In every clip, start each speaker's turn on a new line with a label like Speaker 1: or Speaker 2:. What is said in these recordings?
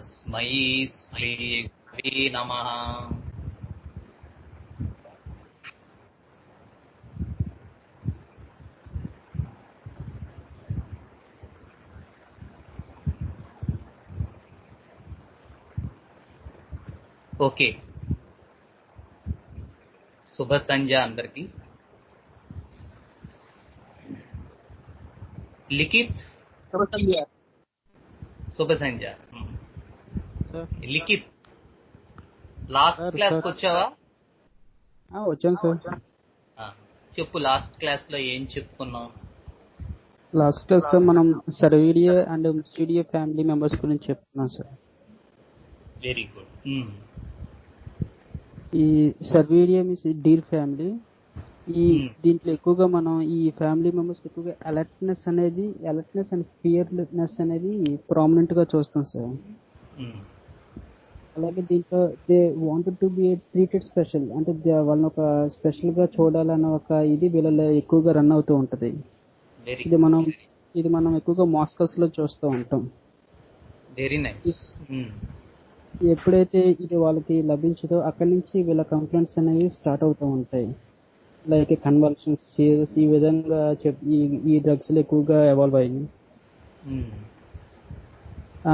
Speaker 1: తస్మై శ్రీ గురవే నమః. ఓకే, శుభ సంధ్య అందరికి. లిఖిత్ శుభ సంధ్య. లిఖిత్ లాస్ట్ క్లాస్ వచ్చావా?
Speaker 2: వచ్చాను సార్.
Speaker 1: చెప్పు, లాస్ట్ క్లాస్ లో ఏం చెప్పుకున్నాం?
Speaker 2: లాస్ట్ క్లాస్ లో మనం సర్వీడియా అండ్ ముస్లిడియా ఫ్యామిలీ మెంబర్స్ గురించి చెప్తున్నాం సార్.
Speaker 1: Very good.
Speaker 2: ఈ సర్వీడియా మీన్స్ డీర్ ఫ్యామిలీ. ఈ దీంట్లో ఎక్కువగా మనం ఈ ఫ్యామిలీ మెంబర్స్ ఎక్కువగా అలర్ట్నెస్ అండ్ ఫియర్నెస్ అనేది ప్రామినెంట్ గా చూస్తాం సార్. అలాగే దీంట్లో they wanted to be treated special, అంటే వాళ్ళని ఒక స్పెషల్ గా చూడాలన్న ఒక ఇది వీళ్ళలో ఎక్కువగా రన్ అవుతూ ఉంటది. ఇది మనం ఎక్కువగా మాస్కస్ లో చూస్తూ ఉంటాం.
Speaker 1: Very nice.
Speaker 2: ఎప్పుడైతే ఇది వాళ్ళకి లభించదో అక్కడి నుంచి వీళ్ళ కంప్లైంట్స్ అనేవి స్టార్ట్ అవుతూ ఉంటాయి. లైక్ కన్వల్షన్స్, సీరియస్, ఈ విధంగా ఈ డ్రగ్స్ ఎక్కువగా ఎవాల్వ్ అయ్యి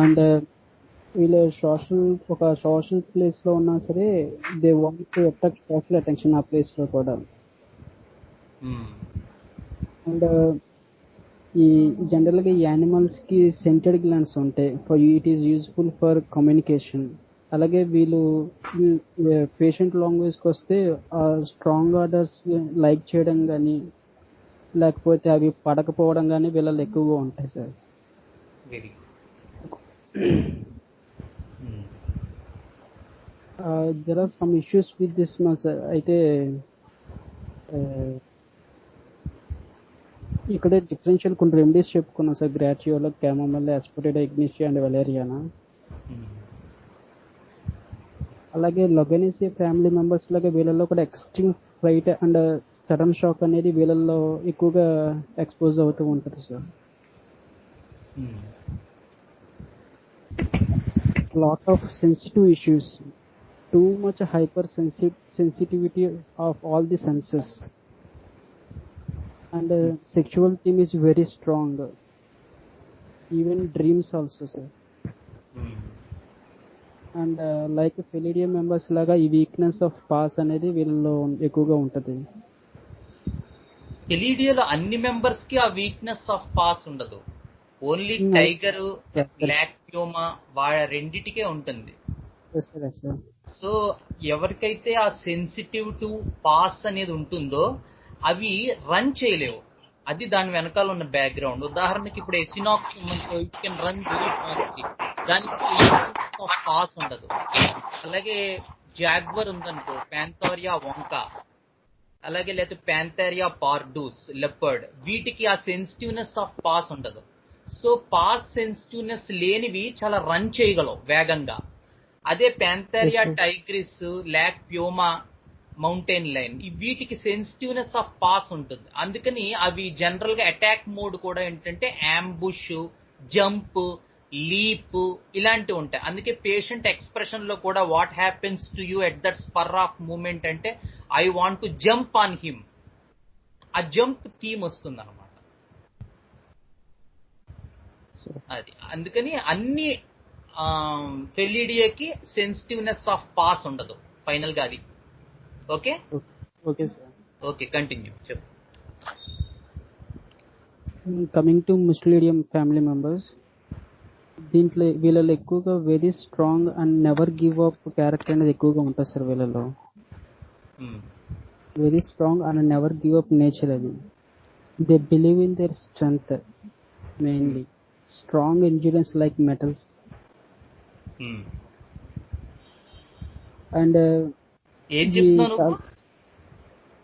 Speaker 2: అండ్ వీళ్ళు ఒక సోషల్ ప్లేస్ లో ఉన్నా సరే they want to attract social attention ఆ ప్లేస్ లో కూడా. అండ్ ఈ జనరల్ గా ఈ యానిమల్స్ కి సెంటెడ్ గ్లాండ్స్ ఉంటాయి. It is useful for communication. అలాగే వీళ్ళు పేషెంట్ లాంగ్వేజ్ కి వస్తే స్ట్రాంగ్ ఆర్డర్స్ లైక్ చేయడం కానీ లేకపోతే అవి పడకపోవడం కానీ వీళ్ళలో ఎక్కువగా ఉంటాయి sir. There are some issues with this sir. అయితే ఇక్కడ డిఫరెన్షియల్ కొన్ని రెమెడీస్ చెప్పుకున్నాం సార్. Gratiola, chamomile, asafoetida, ignatia and valeriana. అలాగే లొగనేసియా ఫ్యామిలీ మెంబర్స్ లాగా వీళ్ళల్లో కూడా extreme fright and sudden shock అనేది వీళ్ళల్లో ఎక్కువగా ఎక్స్పోజ్ అవుతూ ఉంటుంది సార్. Lot of sensitive issues, too much hypersensitivity of all the senses and sexual theme is very strong, even dreams also sir. And like Felidae members లాగా ఈ weakness of pass అనేది వీళ్ళలో ఎక్కువగా ఉంటది.
Speaker 1: ఫెలిడియాలో అన్ని మెంబర్స్ కి ఆ వీక్నెస్ ఆఫ్ పాస్ ఉండదు. ఓన్లీ టైగర్, బ్లాక్ ప్యూమా వాళ్ళ రెండిటికే ఉంటుంది. సో ఎవరికైతే ఆ సెన్సిటివ్ టు పాస్ అనేది ఉంటుందో అవి రన్ చేయలేవు. అది దాని వెనకాల ఉన్న బ్యాక్గ్రౌండ్. ఉదాహరణకి ఇప్పుడు ఎసినాక్స్ కెన్ రన్ వెరీ ఫాస్ట్, దానికి పాస్ ఉండదు. అలాగే జాగ్వర్ ఉందనుకో, ప్యాంథోరియా వంకా, అలాగే లేకపోతే ప్యాంథేరియా పార్డూస్, లెపర్డ్, వీటికి ఆ సెన్సిటివ్నెస్ ఆఫ్ పాస్ ఉండదు. సో పాస్ సెన్సిటివ్నెస్ లేనివి చాలా రన్ చేయగలవు వేగంగా. అదే panthera tigris, like puma, mountain lion, వీటికి సెన్సిటివ్నెస్ ఆఫ్ పాస్ ఉంటుంది. అందుకని అవి జనరల్ గా అటాక్ మోడ్ కూడా ఏంటంటే అంబుష్, జంప్, లీప్ ఇలాంటివి ఉంటాయి. అందుకే పేషెంట్ ఎక్స్ప్రెషన్ లో కూడా what happens to you at that spur of moment అంటే I want to jump on him, ఆ జంప్ థీమ్ వస్తుంది అనమాట. అది అందుకని అన్ని ఫెలిడియాకి సెన్సిటివ్నెస్ ఆఫ్ పాస్ ఉండదు ఫైనల్ గా. అది okay
Speaker 2: okay sir.
Speaker 1: Okay, continue చెప్పు.
Speaker 2: కమింగ్ టు ముస్లిడియం ఫ్యామిలీ మెంబర్స్, దీంట్లో వీళ్ళలో ఎక్కువగా very strong and never give up character అనేది ఎక్కువగా ఉంటుంది సార్. వీళ్ళలో very strong and never give up nature అది. They believe in there strength, mainly strong endurance like metals. And
Speaker 1: ఏం చెప్తున్నాను?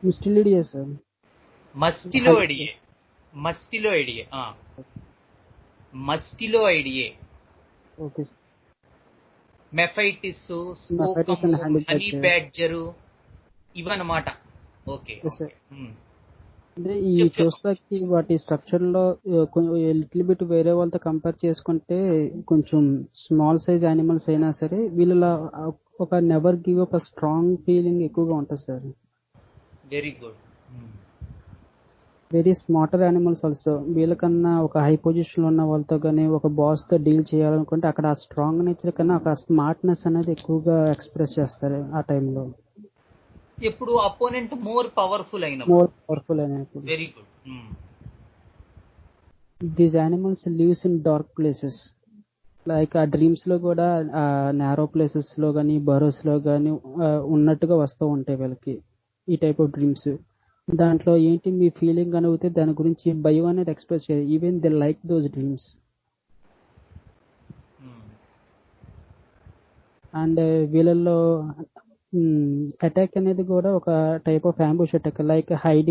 Speaker 2: ముస్టిలిడియా సార్.
Speaker 1: మస్టిలోయిడియే, మస్టిలోయిడియే, మస్టిలోయిడియే.
Speaker 2: ఓకే.
Speaker 1: మెఫైటిస్, స్కోకము, హనీ బ్యాడ్జరు ఇవన్నమాట. ఓకే.
Speaker 2: అంటే ఈ
Speaker 1: చెప్పు చెప్పు.
Speaker 2: చూస్తాకి వాటి స్ట్రక్చర్ లో లిటిల్ బిట్ వేరే వాళ్ళతో కంపేర్ చేసుకుంటే కొంచెం స్మాల్ సైజ్ యానిమల్స్ అయినా సరే వీళ్ళ ఒక never give up strong feeling ఎక్కువగా ఉంటుంది sir.
Speaker 1: Very good.
Speaker 2: Very smarter animals also. వీళ్ళకన్నా ఒక హై పొజిషన్ లో ఉన్న వాళ్ళతో కానీ ఒక బాస్ తో డీల్ చేయాలనుకుంటే అక్కడ ఆ స్ట్రాంగ్ నేచర్ కన్నా ఒక స్మార్ట్నెస్ అనేది ఎక్కువగా ఎక్స్ప్రెస్ చేస్తారు ఆ టైంలో.
Speaker 1: ఎప్పుడు అపోనెంట్ మోర్ పవర్ఫుల్ అయినప్పుడు.
Speaker 2: మోర్ పవర్ఫుల్ అయినప్పుడు.
Speaker 1: Very good.
Speaker 2: These animals lives in dark places. Like ఆ డ్రీమ్స్ లో కూడా నారో ప్లేసెస్ లో కానీ బరోస్ లో కానీ ఉన్నట్టుగా వస్తూ ఉంటాయి వీళ్ళకి ఈ టైప్ ఆఫ్ డ్రీమ్స్. దాంట్లో ఏంటి మీ ఫీలింగ్ అని అవుతే దాని గురించి భయం అనేది ఎక్స్ప్రెస్ చేయాలి. Even they like those dreams. And వీళ్ళల్లో అటాక్ అనేది కూడా ఒక type of ambush attack. Like hide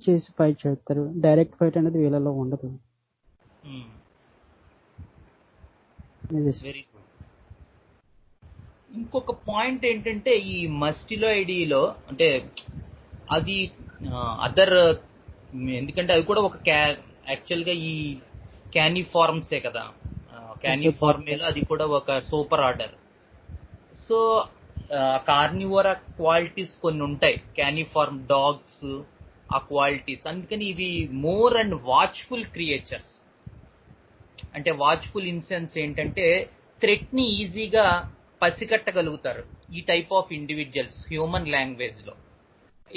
Speaker 2: చేసి ఫైట్ చేస్తారు. డైరెక్ట్ ఫైట్ అనేది వీళ్ళలో ఉండదు.
Speaker 1: Very good. ఇంకొక పాయింట్ ఏంటంటే ఈ మస్టిలోయిడీలో అంటే అది అదర్, ఎందుకంటే అది కూడా ఒక యాక్చువల్ గా ఈ క్యానిఫార్మ్సే కదా. క్యానిఫార్మేలో అది కూడా ఒక super order. So Carnivora qualities కొన్ని ఉంటాయి క్యానిఫార్మ్ డాగ్స్, ఆ క్వాలిటీస్. అందుకని ఇవి మోర్ అండ్ వాచ్ఫుల్ క్రియేచర్స్. అంటే వాచ్ఫుల్ ఇన్ సెన్స్ ఏంటంటే థ్రెట్ ని ఈజీగా పసిగట్టగలుగుతారు ఈ type of individuals. Human language లో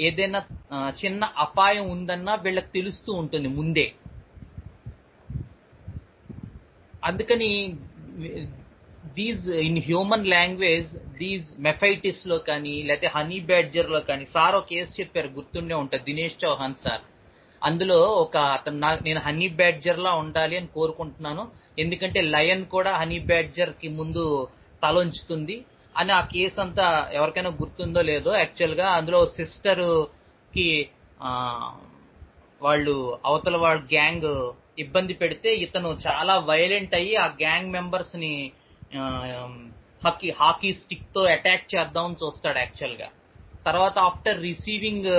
Speaker 1: ఏదైనా చిన్న అపాయం ఉందన్నా వీళ్ళకి తెలుస్తూ ఉంటుంది ముందే. అందుకని these in human language these mephitis లో కానీ లేకపోతే హనీ బ్యాడ్జర్ లో కానీ, సార్ ఒక కేసు చెప్పారు గుర్తుండే ఉంటుంది, దినేష్ చౌహాన్ సార్. అందులో ఒక అతను నేను హనీ బ్యాడ్జర్ లా ఉండాలి అని కోరుకుంటున్నాను, ఎందుకంటే లయన్ కూడా హనీ బ్యాడ్జర్ కి ముందు తలొంచుతుంది అని. ఆ కేసు అంతా ఎవరికైనా గుర్తుందో లేదో, యాక్చువల్ గా అందులో సిస్టర్ కి వాళ్ళు అవతల వాళ్ళ గ్యాంగ్ ఇబ్బంది పెడితే ఇతను చాలా వైలెంట్ అయ్యి ఆ గ్యాంగ్ మెంబర్స్ ని హాకీ స్టిక్ తో అటాక్ చేద్దామని చూస్తాడు యాక్చువల్ గా. తర్వాత after receiving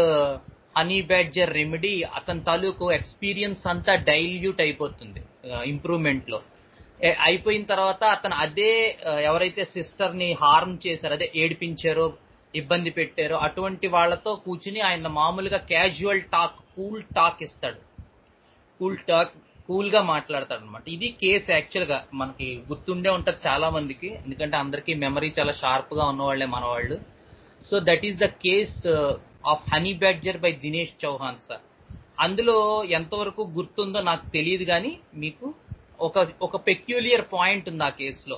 Speaker 1: honey badger remedy అతని తాలూకు ఎక్స్పీరియన్స్ అంతా డైల్యూట్ అయిపోతుంది ఇంప్రూవ్మెంట్ లో. అయిపోయిన తర్వాత అతను అదే ఎవరైతే సిస్టర్ ని హార్మ్ చేశారో, అదే ఏడిపించారో ఇబ్బంది పెట్టారో అటువంటి వాళ్లతో కూర్చుని ఆయన మామూలుగా క్యాజువల్ టాక్, కూల్ టాక్ ఇస్తాడు. కూల్ గా మాట్లాడతాడు అనమాట. ఇది కేసు యాక్చువల్ గా మనకి గుర్తుండే ఉంటది చాలా మందికి, ఎందుకంటే అందరికీ మెమరీ చాలా షార్ప్ గా ఉన్నవాళ్లే మన వాళ్ళు. So that is the case of honey badger by Dinesh Chauhan sir. అందులో ఎంతవరకు గుర్తుందో నాకు తెలియదు కానీ మీకు ఒక పెక్యులియర్ పాయింట్ ఉంది ఆ కేసులో,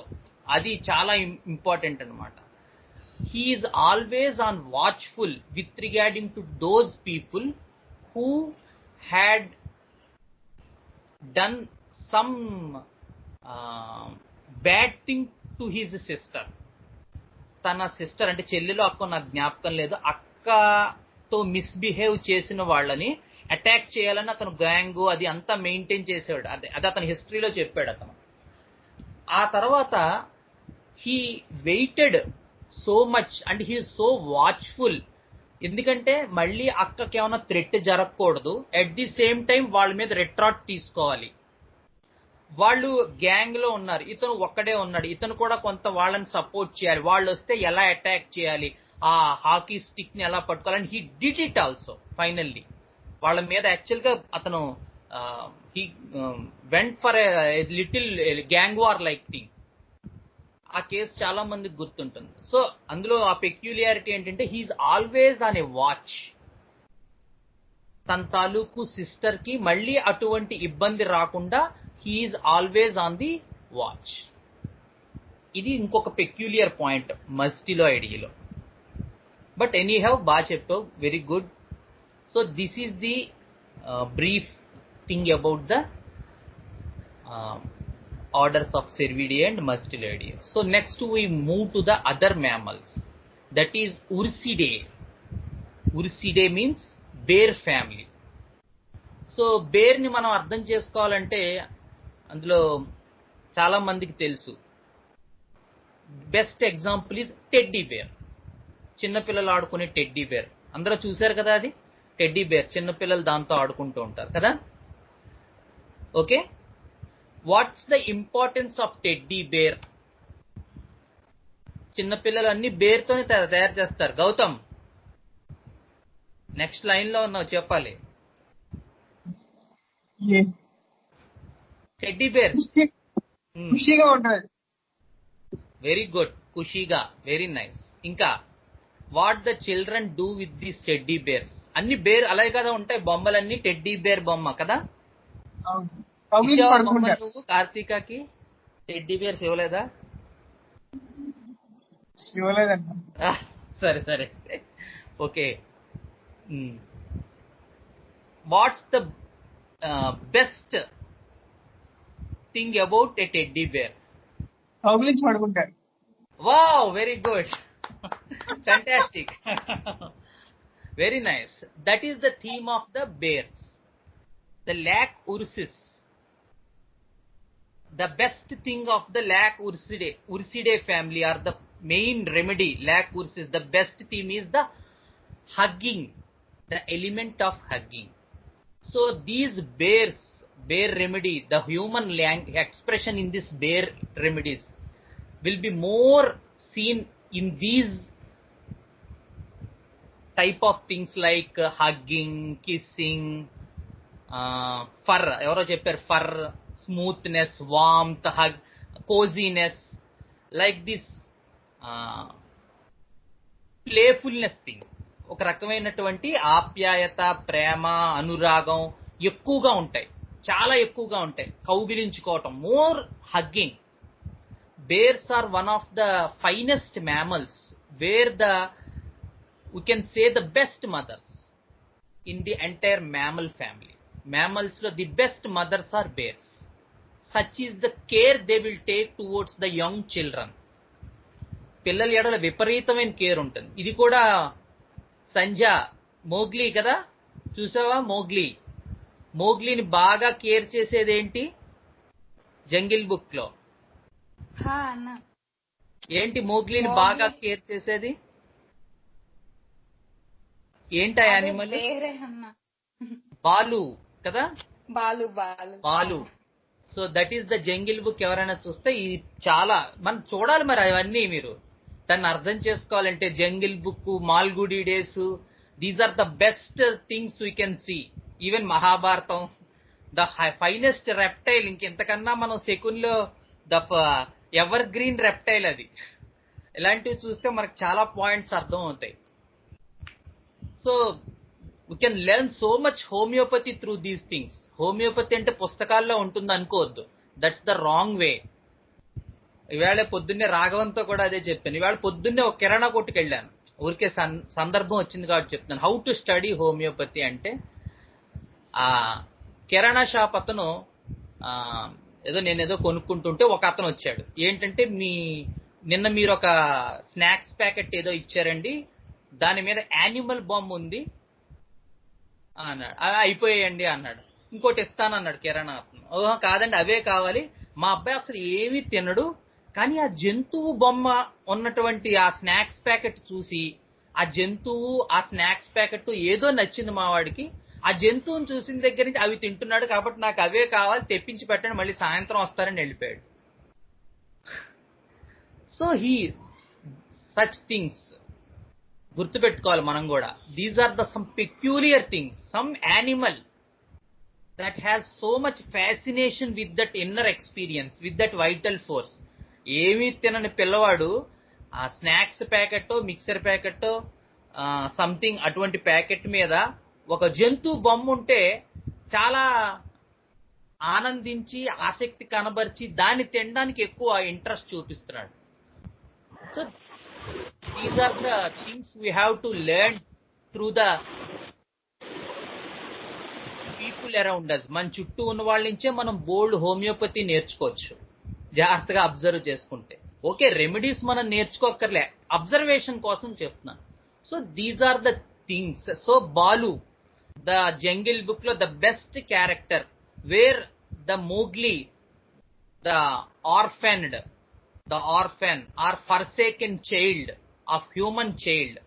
Speaker 1: అది చాలా ఇంపార్టెంట్ అనమాట. He is always on watchful with regarding to those people who had done some bad thing to his sister. తన సిస్టర్ అంటే చెల్లెలో అక్క నాకు జ్ఞాపకం లేదు, అక్కతో మిస్బిహేవ్ చేసిన వాళ్ళని అటాక్ చేయాలని అతను గ్యాంగ్ అది అంతా మెయింటైన్ చేసేవాడు. అది అతని హిస్టరీలో చెప్పాడు అతను. ఆ తర్వాత he weighted so much and he so watchful, ఎందుకంటే మళ్ళీ అక్కకి ఏమైనా థ్రెట్ జరగకూడదు, అట్ ది సేమ్ టైం వాళ్ళ మీద రిట్రాట్ తీసుకోవాలి. వాళ్ళు గ్యాంగ్ లో ఉన్నారు, ఇతను ఒక్కడే ఉన్నాడు, ఇతను కూడా కొంత వాళ్ళని సపోర్ట్ చేయాలి. వాళ్ళు వస్తే ఎలా అటాక్ చేయాలి, ఆ హాకీ స్టిక్ ని ఎలా పట్టుకోవాలని he did it also. Finally వాళ్ళ మీద యాక్చువల్ గా అతను he went for a little gang war like thing. ఆ కేసు చాలా మందికి గుర్తుంటుంది. సో అందులో ఆ పెక్యులియారిటీ ఏంటంటే he's always on a watch. తన తాలూకు సిస్టర్ కి మళ్ళీ అటువంటి ఇబ్బంది రాకుండా he's always on the watch. ఇది ఇంకొక పెక్యులియర్ పాయింట్ మస్టిలోయిడీలో. బట్ ఎనీ హ్యావ్ బాగా చెప్పావు, very good. So this is the brief thing about the orders of Cervidae and Mustelidae. So next we move to the other mammals, that is Ursidae. Ursidae means bear family. So bear ని మనం అర్థం చేసుకోవాలంటే అందులో చాలా మందికి తెలుసు. Best example is teddy bear. చిన్నపిల్లలు ఆడుకునే టెడ్డీ బేర్ అందరూ చూశారు కదా. అది టెడ్డీ బేర్, చిన్నపిల్లలు దాంతో ఆడుకుంటూ ఉంటారు కదా. Okay, what's the importance of teddy bear? చిన్నపిల్లలు అన్ని బేర్తోనే తయారు చేస్తారు. గౌతమ్, నెక్స్ట్ లైన్ లో ఉన్నావు, చెప్పాలి. టెడ్డీ బేర్
Speaker 3: ఖుషిగా ఉంటుంది.
Speaker 1: వెరీ గుడ్, ఖుషిగా, వెరీ నైస్. ఇంకా what the children do with these teddy bears? అన్ని బేర్ అలాగే కదా ఉంటాయి బొమ్మలన్నీ, టెడ్డీ బేర్ బొమ్మ కదా. నువ్వు కార్తీకకి టెడ్డీ బేర్స్ ఇవ్వలేదా? సరే సరే, okay. What's the best thing about a teddy bear?
Speaker 3: కౌగిలించి పడుకుంటారు.
Speaker 1: Wow, very good, fantastic. Very nice. That is the theme of the bears. The lac ursus. The best thing of the lac ursidae family, or the main remedy, lac ursus, the best theme is the hugging, the element of hugging. So these bears, bear remedy, the human expression in this bear remedies will be more seen in these type of things like hugging, kissing, fur, evaro chepparu, fur, smoothness, warmth, hug, coziness, like this playfulness thing. ఒక రకమైనటువంటి ఆప్యాయత, ప్రేమ, అనురాగం ఎక్కువగా ఉంటాయి, చాలా ఎక్కువగా ఉంటాయి. కౌగిలించుకోవటం, more hugging. Bears are one of the finest mammals, where we can say the best mothers in the entire mammal family. Mammals lo the best mothers are bears. Such is the care they will take towards the young children. పిల్లల ఎడల విపరీతమైన care ఉంటుంది. ఇది కూడా సంధ్య, Mowgli కదా, చూసావా? మోగ్లీని బాగా care చేసేదేంటి jungle book లో? ఏంటి మోగ్లీని బాగా కేర్ చేసేది? ఏంటి యానిమల్? బాలు కదా, Balu. So that is the jungle book. ఎవరైనా చూస్తే ఇది చాలా మనం చూడాలి. మరి అవన్నీ మీరు దాన్ని అర్థం చేసుకోవాలంటే jungle book, Malgudi days, these are the best things we can see. Even Mahabharatam, the finest reptile. ఇంకెంతకన్నా మనం శకున్లో ద ఎవర్ గ్రీన్ రెప్టైల్ అది. ఇలాంటివి చూస్తే మనకు చాలా పాయింట్స్ అర్థం అవుతాయి. So we can learn so much homeopathy through these things. Homeopathy అంటే పుస్తకాల్లో ఉంటుంది అనుకోవద్దు, దట్స్ ద రాంగ్ వే. ఇవాళ పొద్దున్నే రాఘవంతో కూడా అదే చెప్పాను. ఇవాళ పొద్దున్నే ఒక కిరాణా కొట్టుకు వెళ్ళాను, ఊరికే సందర్భం వచ్చింది కాబట్టి చెప్తాను. హౌ టు స్టడీ హోమియోపతి అంటే, ఆ కిరాణా షాప్ అతను నేనేదో కొనుక్కుంటుంటే ఒక అతను వచ్చాడు. ఏంటంటే, నిన్న మీరు ఒక స్నాక్స్ ప్యాకెట్ ఏదో ఇచ్చారండి, దాని మీద యానిమల్ బొమ్మ ఉంది అన్నాడు. అయిపోయాయండి అన్నాడు. ఇంకోటి ఇస్తానన్నాడు కిరాణా అతను. ఓహో కాదండి, అవే కావాలి. మా అబ్బాయి అసలు ఏమీ తినడు, కానీ ఆ జంతువు బొమ్మ ఉన్నటువంటి ఆ స్నాక్స్ ప్యాకెట్ చూసి, ఆ జంతువు, ఆ స్నాక్స్ ప్యాకెట్ ఏదో నచ్చింది మా వాడికి. ఆ జంతువుని చూసిన దగ్గర నుంచి అవి తింటున్నాడు, కాబట్టి నాకు అవే కావాలి, తెప్పించి పెట్టండి, మళ్ళీ సాయంత్రం వస్తారని వెళ్ళిపోయాడు. సో సచ్ థింగ్స్ గుర్తుపెట్టుకోవాలి మనం కూడా. These are the some peculiar things, some animal that has so much fascination with that inner experience, with that vital force. ఏమీ తినని పిల్లవాడు ఆ snacks packet, mixer packet, something అటువంటి ప్యాకెట్ మీద ఒక జంతువు బొమ్మ ఉంటే చాలా ఆనందించి, ఆసక్తి కనబరిచి, దాన్ని తినడానికి ఎక్కువ ఇంట్రెస్ట్ చూపిస్తున్నాడు. So these are the things we have to learn through the people around us. మన చుట్టూ ఉన్న వాళ్ళ నుంచే మనం బోల్డ్ హోమియోపతి నేర్చుకోవచ్చు, జాగ్రత్తగా అబ్జర్వ్ చేసుకుంటే. ఓకే, రెమెడీస్ మనం నేర్చుకోకర్లే, అబ్జర్వేషన్ కోసం చెప్తున్నాను. So these are the things. So Baloo, the jungle book లో the best character, where the Mowgli, the orphan or forsaken child of human child,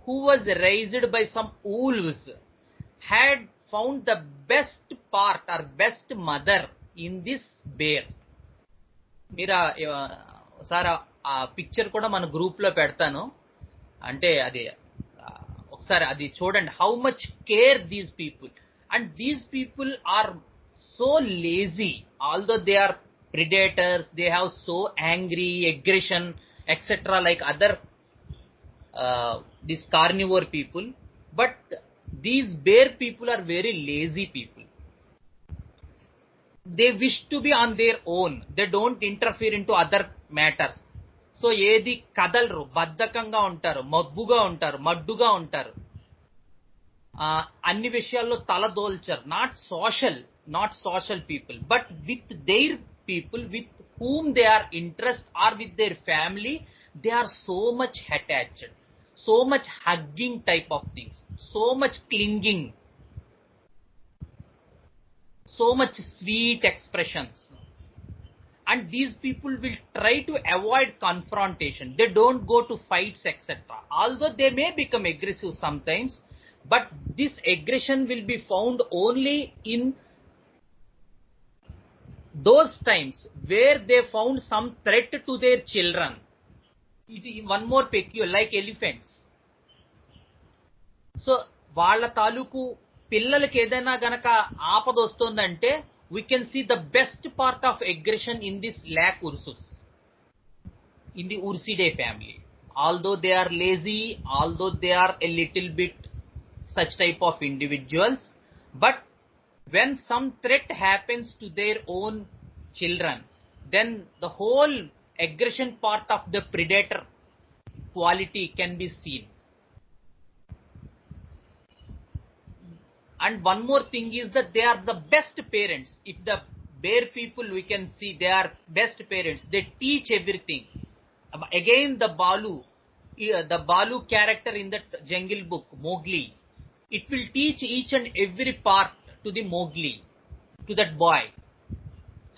Speaker 1: who was raised by some wolves. had found the best part or best mother in this bear. మీరు ఒకసారి ఆ picture కూడా మన group లో పెడతాను. అంటే అది ఒకసారి అది చూడండి, how much care these people. And these people are so lazy, although they are predators, they have so angry aggression etc like other these carnivore people, but these bear people are very lazy people. They wish to be on their own, they don't interfere into other matters. So ఏది కదలరు, బద్ధకంగా ఉంటారు, మబ్బుగా ఉంటారు, మడ్డుగా ఉంటారు, అన్ని విషయాల్లో తలదోల్చరు. Not social people, but with their people with whom they are interested or with their family, they are so much attached, so much hugging type of things, so much clinging, so much sweet expressions. And these people will try to avoid confrontation, they don't go to fights etc, although they may become aggressive sometimes, but this aggression will be found only in those times where they found some threat to their children. It is one more peculiar, like elephants. So వాళ్ళ తాలూకు పిల్లలకి ఏదైనా గనక ఆపద వస్తుందంటే we can see the best part of aggression in this lac ursus, in the Ursidae family. Although they are lazy, although they are a little bit such type of individuals, but when some threat happens to their own children, then the whole aggression part of the predator quality can be seen. And one more thing is that they are the best parents. If the bear people, we can see they are best parents, they teach everything. Again the Balu character in that Jungle Book, Mowgli, it will teach each and every part to the Mowgli, to that boy,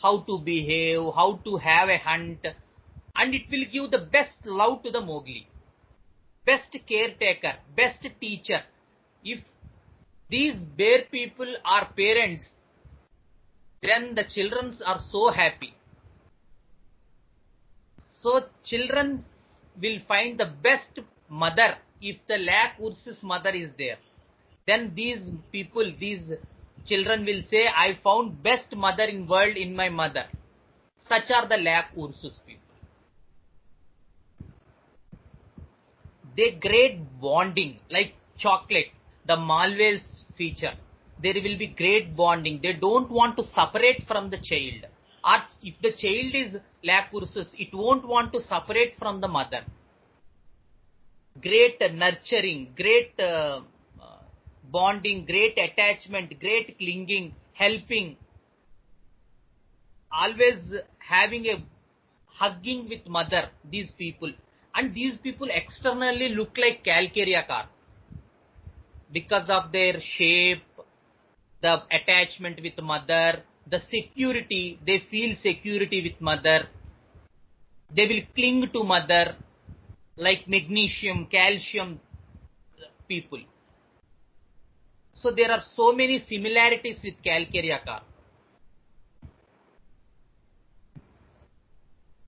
Speaker 1: how to behave, how to have a hunt, and it will give the best love to the Mowgli, best caretaker, best teacher. If these bear people are parents, then the children are so happy. So children will find the best mother if the lac ursus mother is there. Then these people, these children will say, I found best mother in world in my mother. Such are the lac ursus people. They great bonding, like chocolate, the Malwa's feature. There will be great bonding. They don't want to separate from the child. Or if the child is lac ursus, it won't want to separate from the mother. Great nurturing, great bonding, great attachment, great clinging, helping, always having a hugging with mother, these people. And these people externally look like Calcaria carp because of their shape, the attachment with mother, the security, they feel security with mother, they will cling to mother like magnesium, calcium people. So there are so many similarities with Calcaria carp.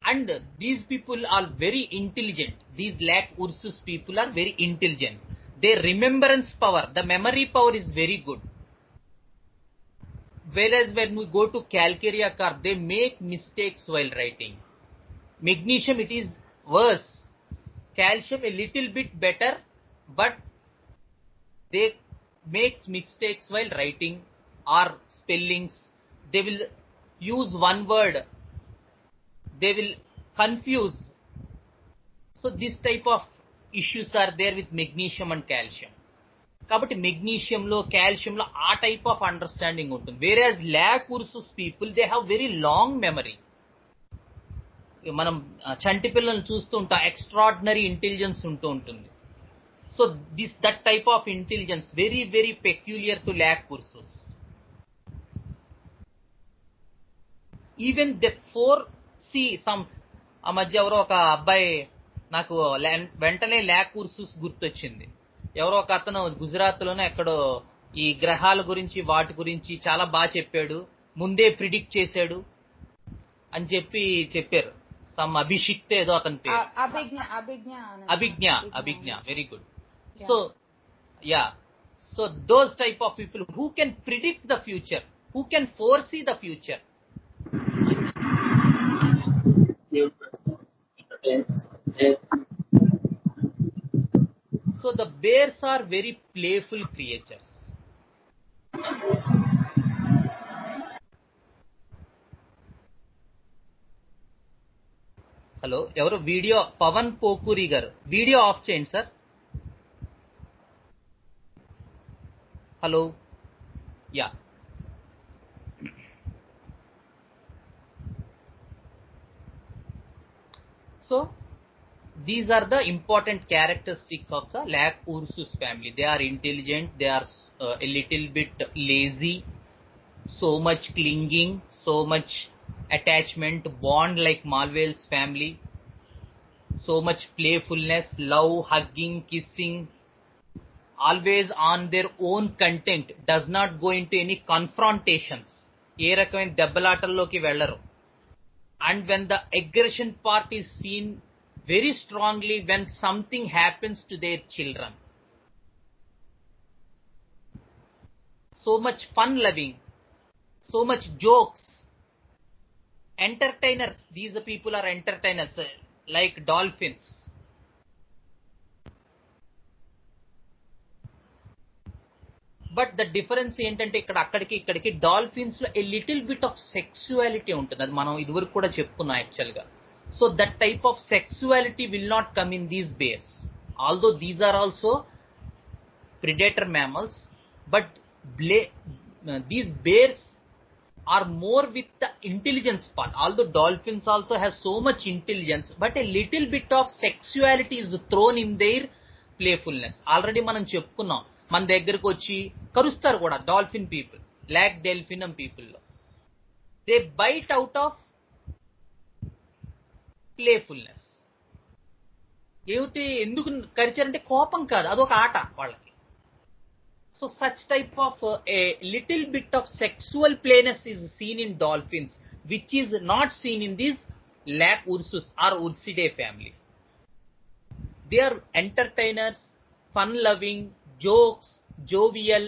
Speaker 1: And these people are very intelligent. These lac ursus people are very intelligent. Their remembrance power, the memory power is very good. Whereas when we go to Calcaria carp, they make mistakes while writing. Magnesium, it is worse. Calcium, a little bit better, but they make mistakes while writing or spellings. They will use one word, they will confuse. So this type of issues are there with magnesium and calcium. కాబట్టి మెగ్నీషియంలో కాల్షియంలో ఆ type of understanding ఉంటుంది. Whereas lac ursus people they have very long memory. మనం చంటి పిల్లల్ని చూస్తూ ఉంటాం, extraordinary intelligence ఉంటూ ఉంటుంది. So that type of intelligence very very peculiar to lac ursus. Even they foresee some, ఆ మధ్య ఎవరో ఒక అబ్బాయి నాకు వెంటనే లాక్ ఉర్సస్ గుర్తొచ్చింది. ఎవరో ఒక అతను గుజరాత్ లోనే ఎక్కడో ఈ గ్రహాల గురించి వాటి గురించి చాలా బాగా చెప్పాడు, ముందే ప్రిడిక్ట్ చేశాడు అని చెప్పారు. సమ్ అభిషిక్త్ ఏదో అతని పేరు, Abhijna. Very good. So ya, so those type of people who can predict the future, who can foresee the future. So the bears are very playful creatures. Hello, ఎవరు video, Pavan Pokuri garu video off చేయండి sir. Hello, ya. So these are the important characteristics of the Lac Ursus family. They are intelligent, they are a little bit lazy, so much clinging, so much attachment, bond like Malwell's family, so much playfulness, love, hugging, kissing, always on their own content, does not go into any confrontations. ఏ రకమైన దెబ్బలాటల్లోకి వెళ్ళరు. And when the aggression part is seen very strongly when something happens to their children. So much fun loving, so much jokes, entertainers. These people are entertainers like dolphins. But the difference ఏంటంటే ఇక్కడికి dolphins లో a little bit of sexuality ఉంటుంది. అది మనం ఇదివరకు కూడా చెప్పుకున్నాం actual గా. So that type of sexuality will not come in these bears, although these are also predator mammals, but these bears are more with the intelligence part. Although dolphins also has so much intelligence, but a little bit of sexuality is thrown in their playfulness. Already మనం చెప్పుకున్నాం, మన దగ్గరకు వచ్చి కరుస్తారు కూడా dolphin people, లాక్ డెల్ఫినం people లో. They bite out of playfulness. ఏమిటి, ఎందుకు కరిచారంటే కోపం కాదు, అదొక ఆట వాళ్ళకి. So such type of a little bit of sexual playness is seen in dolphins, which is not seen in these Lac Ursus or Ursidae family. They are entertainers, fun-loving, jokes, jovial.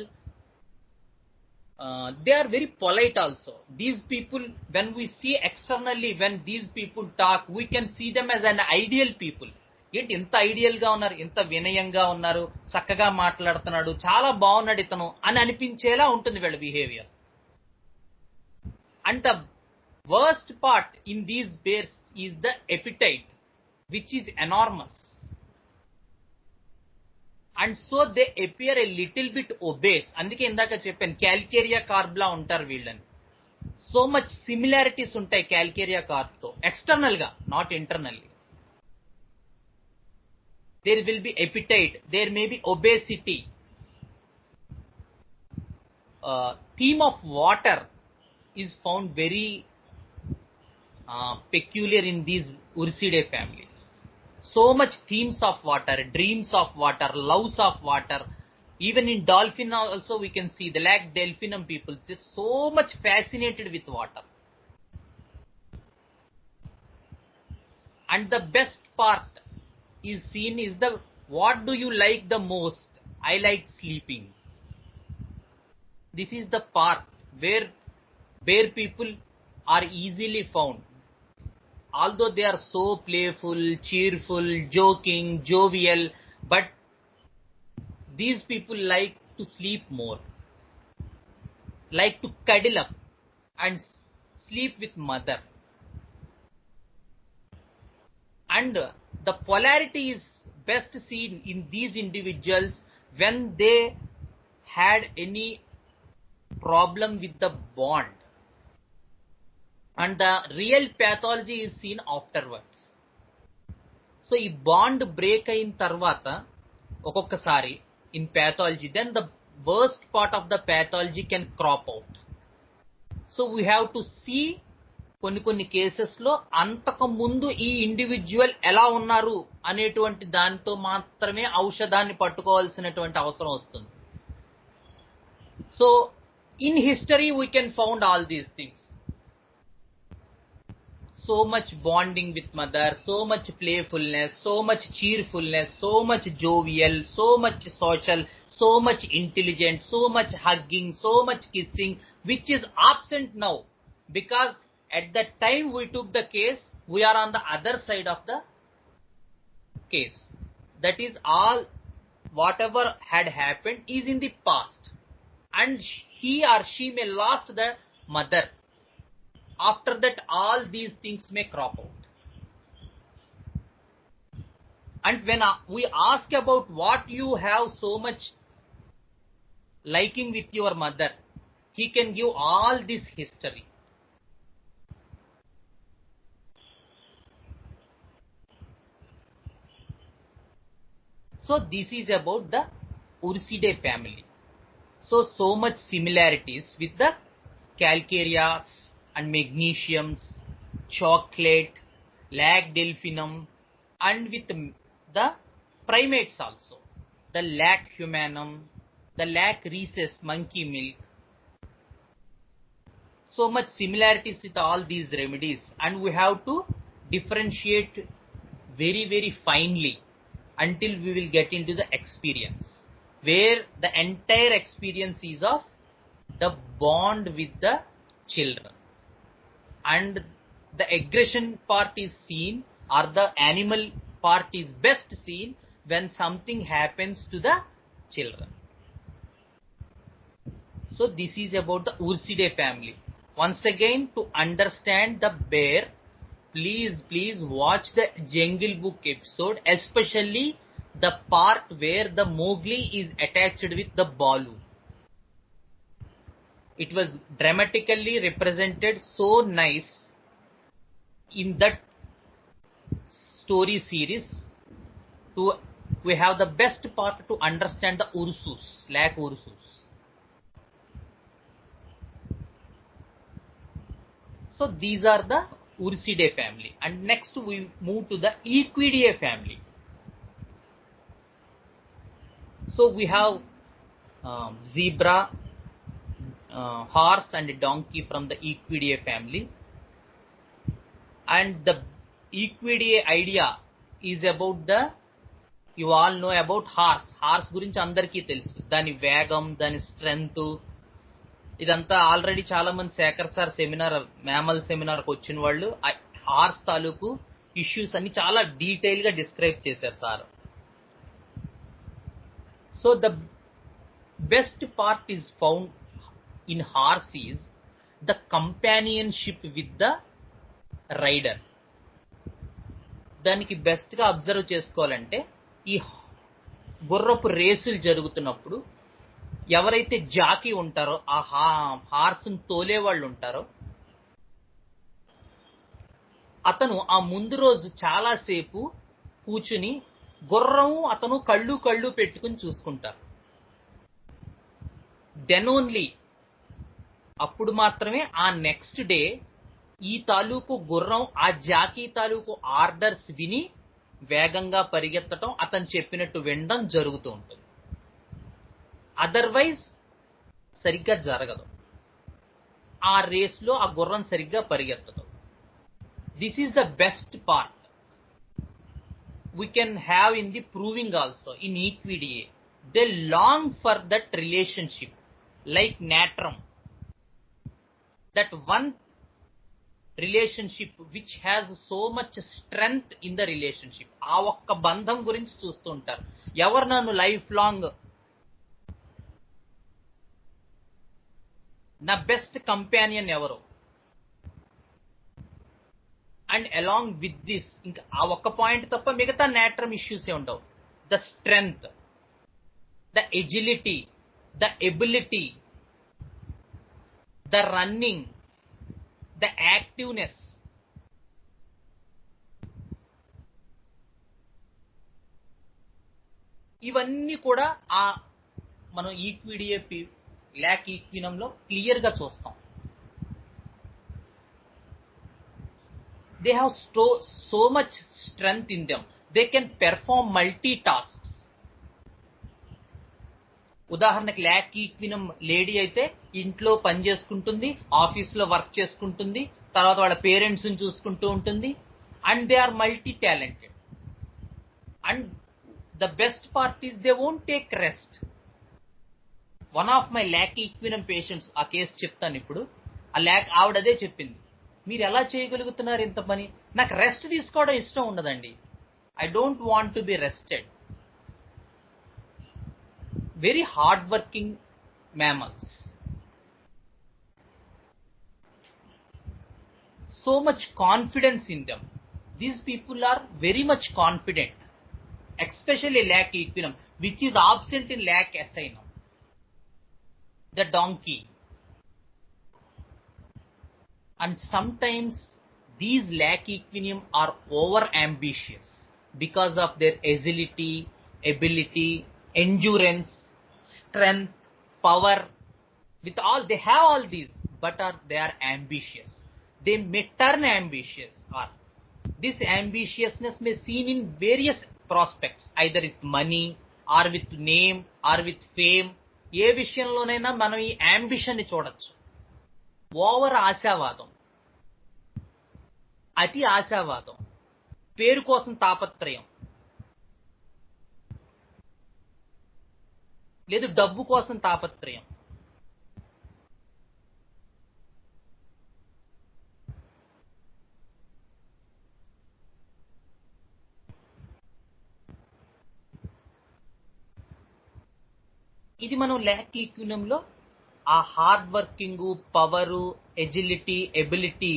Speaker 1: They are very polite also. These people, when we see externally, when these people talk, we can see them as an ideal people. ఏంటి ఎంత ideal గా ఉన్నారు, ఎంత వినయంగా ఉన్నారు, చక్కగా మాట్లాడుతున్నాడు, చాలా బాగున్నాడు ఇతను అని అనిపించేలా ఉంటుంది వీళ్ళ behaviour. And the worst part in these bears is the appetite, which is enormous. And so they appear a little bit obese. అందుకే ఇందాక చెప్పాను క్యాల్కేరియా కార్బ్ లా ఉంటారు వీళ్ళని. సో మచ్ సిమిలారిటీస్ ఉంటాయి క్యాల్కేరియా కార్బ్ తో, ఎక్స్టర్నల్ గా, not internally. There will be appetite, there may be obesity. Theme of water is found very peculiar in these Ursidae family. So much themes of water, dreams of water, loves of water. Even in dolphin also we can see the Lac Delphinum people, they're so much fascinated with water. And the best part is seen is the what do you like the most? I like sleeping. This is the part where bear people are easily found. Although they are so playful, cheerful, joking, jovial, but these people like to sleep more, like to cuddle up and sleep with mother. And the polarity is best seen in these individuals when they had any problem with the bond, and the real pathology is seen afterwards. So ఈ bond break అయిన తర్వాత ఒక్కొక్కసారి in pathology, then the worst part of the pathology can crop out. So we have to see కొన్ని cases లో అంతకు ముందు ఈ individual ఎలా ఉన్నారు అనేటువంటి దానితో మాత్రమే ఔషధాన్ని పట్టుకోవాల్సినటువంటి అవసరం వస్తుంది. So in history we can find all these things. So much bonding with mother, so much playfulness, so much cheerfulness, so much jovial, so much social, so much intelligent, so much hugging, so much kissing, which is absent now. Because at the time we took the case, we are on the other side of the case. That is all, whatever had happened is in the past. And he or she may lost the mother. After that, all these things may crop out. And when we ask about what you have so much liking with your mother, he can give all this history. So this is about the Ursidae family. So much similarities with the calcareas and magnesiums, chocolate, lac delphinum, and with the primates also. The lac humanum, the lac rhesus monkey milk. So much similarities with all these remedies, and we have to differentiate very, very finely until we will get into the experience, where the entire experience is of the bond with the children. And the aggression part is seen, or the animal part is best seen when something happens to the children. So this is about the Ursidae family. Once again, to understand the bear, please watch the Jungle Book episode, especially the part where the Mowgli is attached with the Balu. It was dramatically represented so nice in that story series. We have the best part to understand the Ursus, lac Ursus. So these are the Ursidae family. And next we move to the Equidae family. So we have zebra, horse and donkey from the Equidae family. And the Equidae idea is about the, you all know about horse. Horse గురించి అందరికీ తెలుసు. దాని వేగం, దాని strength, ఇదంతా already చాలా మంది Shekhar sir seminar, mammal సెమినార్కి వచ్చిన వాళ్ళు హార్స్ తాలూకు ఇష్యూస్ అన్ని చాలా డీటెయిల్ గా డిస్క్రైబ్ చేశారు sir. So the best part is found in horse is the companionship with the rider. దానికి బెస్ట్ గా అబ్జర్వ్ చేసుకోవాలంటే, ఈ గుర్రపు రేసులు జరుగుతున్నప్పుడు ఎవరైతే జాకీ ఉంటారో, ఆ హార్స్ను తోలే వాళ్ళు ఉంటారో, అతను ఆ ముందు రోజు చాలాసేపు కూర్చుని గుర్రం అతను కళ్ళు పెట్టుకుని చూసుకుంటారు. దెన్ ఓన్లీ అప్పుడు మాత్రమే ఆ నెక్స్ట్ డే ఈ తాలూకు గుర్రం ఆ జాకీ తాలూకు ఆర్డర్స్ విని వేగంగా పరిగెత్తడం, అతను చెప్పినట్టు వినడం జరుగుతూ ఉంటుంది. అదర్వైజ్ సరిగ్గా జరగదు. ఆ రేస్లో ఆ గుర్రం సరిగ్గా పరిగెత్తదు. This is the best part we can have in the proving also in Equidae. They long for that relationship, like natrum, that one relationship which has so much strength in the relationship. ఆ ఒక్క బంధం గురించి చూస్తూ ఉంటారు. ఎవరు నన్ను life long నా best companion ఎవరు, అండ్ అలాంగ్ విత్ దిస్, ఇంకా ఆ ఒక్క పాయింట్ తప్ప మిగతా నేట్రమ్ ఇష్యూస్ ఏ ఉండవు. The strength, the agility, the ability, the running, the activeness, ఇవన్నీ కూడా ఆ మనం ఈక్విడిఏ లాక్ ఈక్వినంలో క్లియర్ గా చూస్తాం. They have so much strength in them. They can perform multitasks. ఉదాహరణకి ల్యాక్ ఈక్వినం లేడీ అయితే ఇంట్లో పని చేసుకుంటుంది, ఆఫీస్లో వర్క్ చేసుకుంటుంది, తర్వాత వాళ్ళ పేరెంట్స్ ని చూసుకుంటూ ఉంటుంది. And they are multi talented. And the best part is they won't take rest. One of my lac equinum patients, ఆ కేసు చెప్తాను ఇప్పుడు. ఆ ల్యాక్ ఆవిడ అదే చెప్పింది, మీరు ఎలా చేయగలుగుతున్నారు ఇంత పని? నాకు రెస్ట్ తీసుకోవడం ఇష్టం ఉండదండి. I don't want to be rested. Very hard-working mammals. So much confidence in them. These people are very much confident, especially lac equinum, which is absent in lac asinum. The donkey. And sometimes these lac equinum are over ambitious because of their agility, ability, endurance, strength, power. With all, they have all these, but they are ambitious. They may turn ambitious, or this ambitiousness may seen in various prospects, either with money or with name or with fame. ఏ విషయంలోనైనా మనం ఈ ambition ని చూడొచ్చు. Over ఆశావాదం, అతి ఆశావాదం, పేరు కోసం తాపత్రయం, లేదు డబ్బు కోసం తాపత్రయం. ఇది మనం ల్యాక్ ఈక్వినంలో ఆ hard working, power, agility, ability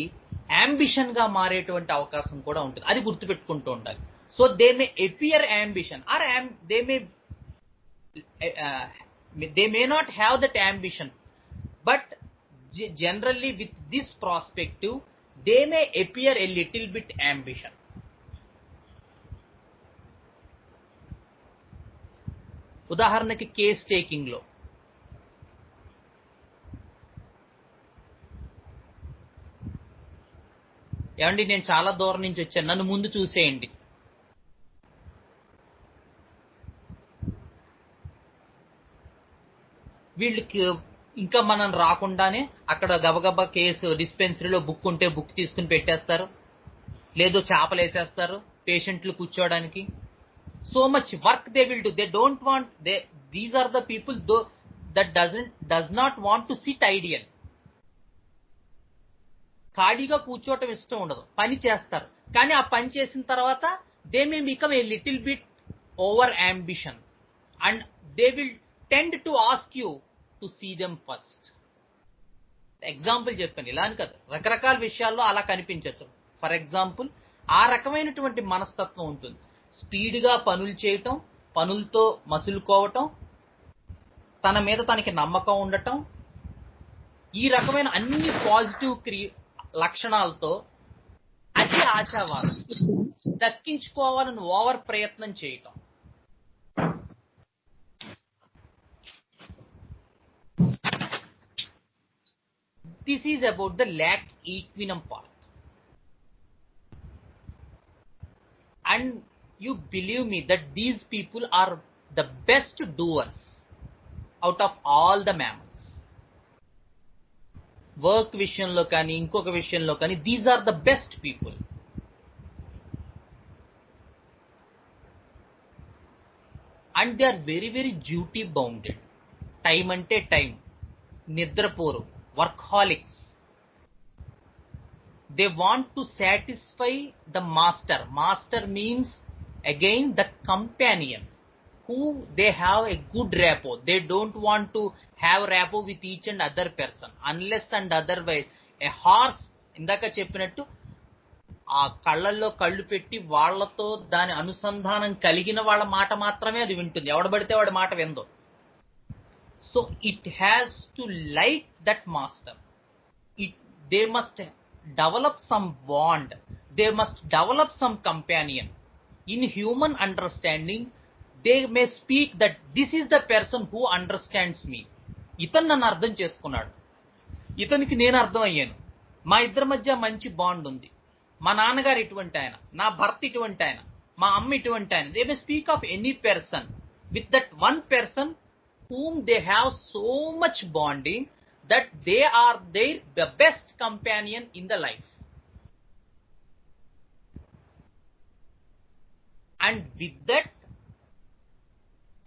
Speaker 1: ambition గా మారేటువంటి అవకాశం కూడా ఉంటుంది. అది గుర్తుపెట్టుకుంటూ ఉండాలి. So they may appear ambition are they may not have that ambition, but generally with this perspective they may appear a little bit ambition. ఉదాహరణకి కేస్ టేకింగ్ లో ఏమండి నేను చాలా దూరం నుంచి వచ్చాను, నన్ను ముందు చూసేయండి. వీళ్ళకి ఇంకా మనం రాకుండానే అక్కడ గబగబా కేసు డిస్పెన్సరీలో బుక్ ఉంటే బుక్ తీసుకుని పెట్టేస్తారు, లేదో చేపలు వేసేస్తారు పేషెంట్లు కూర్చోవడానికి. So much work they will do. They don't want, these are the people that does not want to sit ideal. ఖాళీగా కూర్చోవటం ఇష్టం ఉండదు, పని చేస్తారు. కానీ ఆ పని చేసిన తర్వాత they may become a little bit over ambition and they will tend to ask you to see them first. Example చెప్పాను, ఇలా అని కాదు, రకరకాల విషయాల్లో అలా కనిపించవచ్చు. ఫర్ ఎగ్జాంపుల్, ఆ రకమైనటువంటి మనస్తత్వం ఉంటుంది. స్పీడ్గా పనులు చేయటం, పనులతో మసులుకోవటం, తన మీద తనకి నమ్మకం ఉండటం, ఈ రకమైన అన్ని పాజిటివ్ లక్షణాలతో అతి ఆశావాదం, దక్కించుకోవాలని ఓవర్ ప్రయత్నం చేయటం. This is about the lac equinum part. And you believe me that these people are the best doers out of all the mammals. Work విషయంలో కానీ ఇంకొక విషయంలో కానీ these are the best people. And they are very very duty bounded. Time అంటే time, నిద్రపోరు, workaholics. They want to satisfy the master. Master means again the companion who they have a good rapport. They don't want to have rapport with each and other person unless and otherwise. A horse, ఇందాక చెప్పినట్టు, ఆ కళ్ళల్లో కళ్ళు పెట్టి వాళ్లతో దాని అనుసంధానం కలిగిన వాళ్ళ మాట మాత్రమే అది వింటుంది, ఎవడ పడితే వాడి మాట విందో. So it has to like that master. They must develop some bond, they must develop some companion. In human understanding they may speak that this is the person who understands me. ఇతను నన్ను అర్థం చేసుకున్నాడు, ఇతనికి నేను అర్థం అయ్యాను, మా ఇద్దరి మధ్య మంచి బాండ్ ఉంది, మా నాన్నగారు ఇటువంటి ఆయన, నా భర్త ఇటువంటి ఆయన, మా అమ్మ ఇటువంటి ఆయన. They may speak of any person. With that one person whom they have so much bonding that they are the best companion in the life. And with that,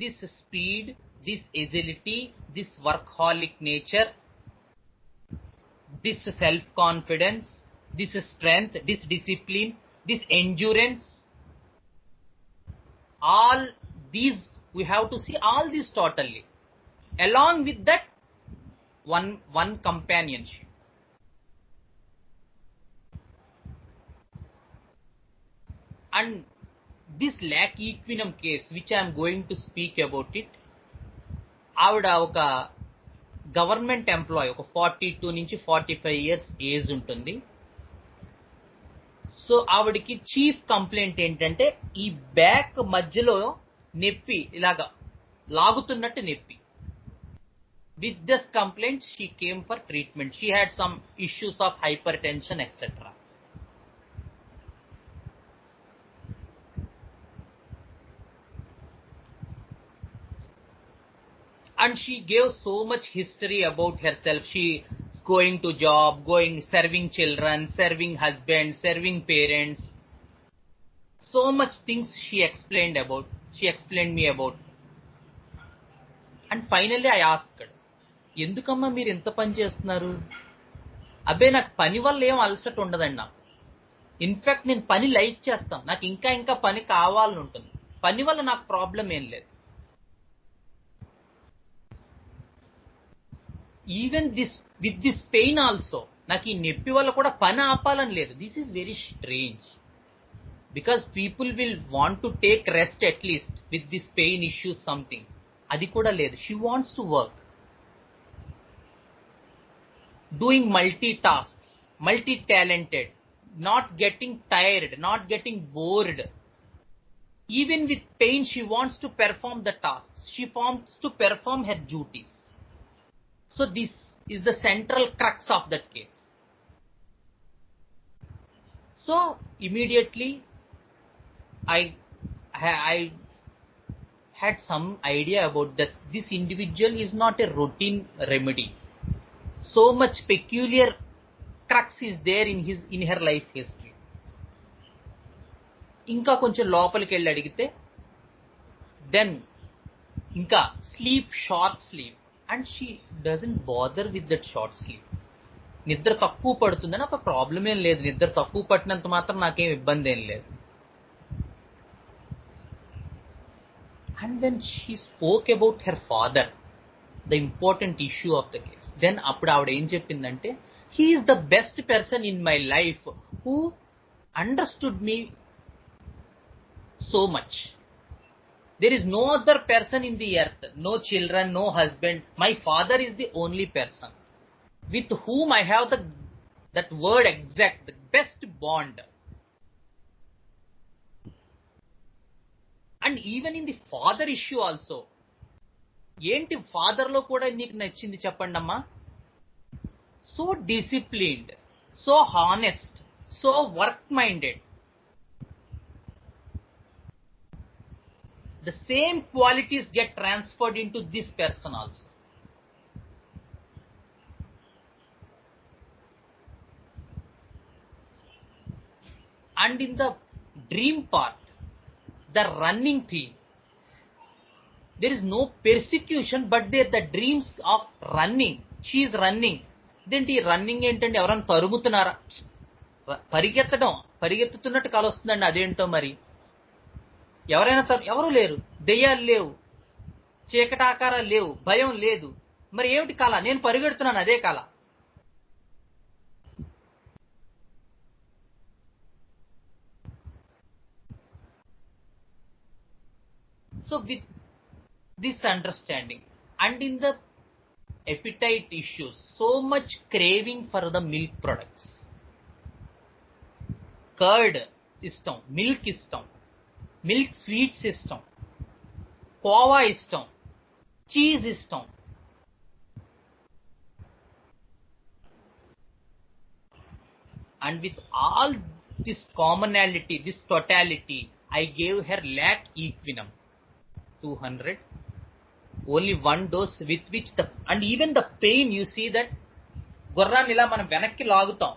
Speaker 1: this speed, this agility, this workaholic nature, this self-confidence, this strength, this discipline, this endurance, all these, we have to see all these totally. Along with that, one companionship. And this lack equinum case, which I am going to speak about it, ఆవిడ ఒక government employee, ఒక 42 నుంచి 45 years age ఉంటుంది. So ఆవిడకి chief complaint ఏంటంటే ఈ back మధ్యలో నొప్పి, ఇలాగా లాగుతున్నట్టు నొప్పి. With this complaint she came for treatment. She had some issues of hyper tension etcetera. And she gave so much history about herself. She is going to job, serving children, serving husband, serving parents. So much things she explained me about. And finally I asked her, ఎందుకమ్మా మీరు ఎంత పని చేస్తున్నారు? అబ్బే నాకు పని వల్ల ఏం అలసట ఉండదండి. నాకు ఇన్ఫాక్ట్ నేను పని లైక్ చేస్తాను. నాకు ఇంకా పని కావాలని ఉంటుంది. పని వల్ల నాకు ప్రాబ్లం ఏం లేదు. Even with this pain also, నాకు ఈ నొప్పి వల్ల కూడా పని ఆపాలని లేదు. This is very strange, because people will want to take rest at least with this pain issues something. అది కూడా లేదు. She wants to work, doing multi tasks, multi talented, not getting tired, not getting board. Even with pain, she wants to perform the tasks. She wants to perform her duties. So this is the central crux of that case. So immediately I had some idea about this. This individual is not a routine remedy. So much peculiar crux is there in her life history. ఇంకా కొంచెం లోపలికి వెళ్ళి అడిగితే, then ఇంకా short sleep, and she doesn't bother with that short sleep. నిద్ర తక్కువ పడుతుందని ఒక ప్రాబ్లం ఏం లేదు. నిద్ర తక్కువ పట్టినంత మాత్రం నాకేం ఇబ్బంది ఏం లేదు. And then she spoke about her father, the important issue of the case. Then అప్పుడు ఆవిడ ఏం చెప్పిందంటే, he is the best person in my life who understood me so much. There is no other person in the earth, no children, no husband. My father is the only person with whom I have that word exact, the best bond. And even in the father issue also, ఏంటి father లో కూడా నీకు నచ్చింది చెప్పండమ్మా? So disciplined, so honest, so work minded. The same qualities get transferred into this person also. And in the dream part, the running theme, there is no persecution, but there the dreams of running. She is running. Then the running ఏంటంటే ఎవరైనా తరుగుతున్నారా? పరిగెత్తుతున్నట్టు కల వస్తుందండి. అదేంటో మరి. ఎవరైనా ఎవరు లేరు, దెయ్యాలు లేవు, చీకటాకారాలు లేవు, భయం లేదు. మరి ఏమిటి కళ? నేను పరిగెడుతున్నాను, అదే కళ. So with this understanding and in the appetite issues, so much craving for the milk products. Curd ఇష్టం, మిల్క్ ఇష్టం, మిల్క్ స్వీట్స్ ఇష్టం, కోవా ఇష్టం, చీజ్ ఇష్టం. And with all this commonality, this totality, I gave her lakh equinum 200. Only one dose with which and even the pain, you see that గుర్రాన్ని ఇలా మనం వెనక్కి లాగుతాం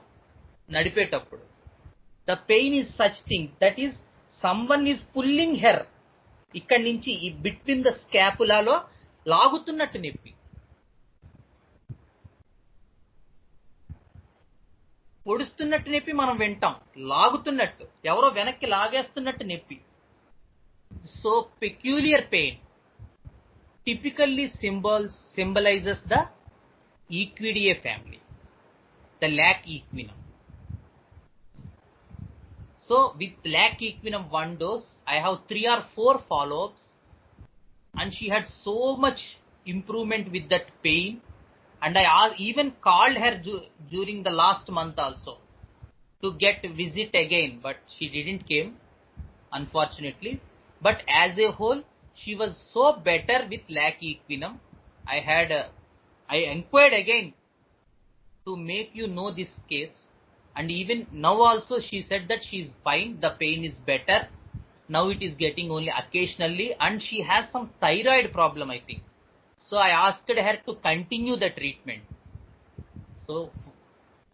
Speaker 1: నడిపేటప్పుడు. The pain is such thing that is someone is pulling her. ఇక్కడి నుంచి ఈ between the స్కాపులాలో లాగుతున్నట్టు నొప్పి, పొడుస్తున్నట్టు నొప్పి మనం వింటాం, లాగుతున్నట్టు ఎవరో వెనక్కి లాగేస్తున్నట్టు నొప్పి. So peculiar pain typically symbolizes the Equidae family, the lac equinum. So with lac equinum 1 dose, I have 3 or 4 follow-ups, and she had so much improvement with that pain, and I even called her during the last month also to get visit again, but she didn't came, unfortunately. But as a whole, she was so better with lac equinum. I inquired again to make you know this case, and even now also she said that she is fine, the pain is better. Now it is getting only occasionally, and she has some thyroid problem, I think. So I asked her to continue the treatment. So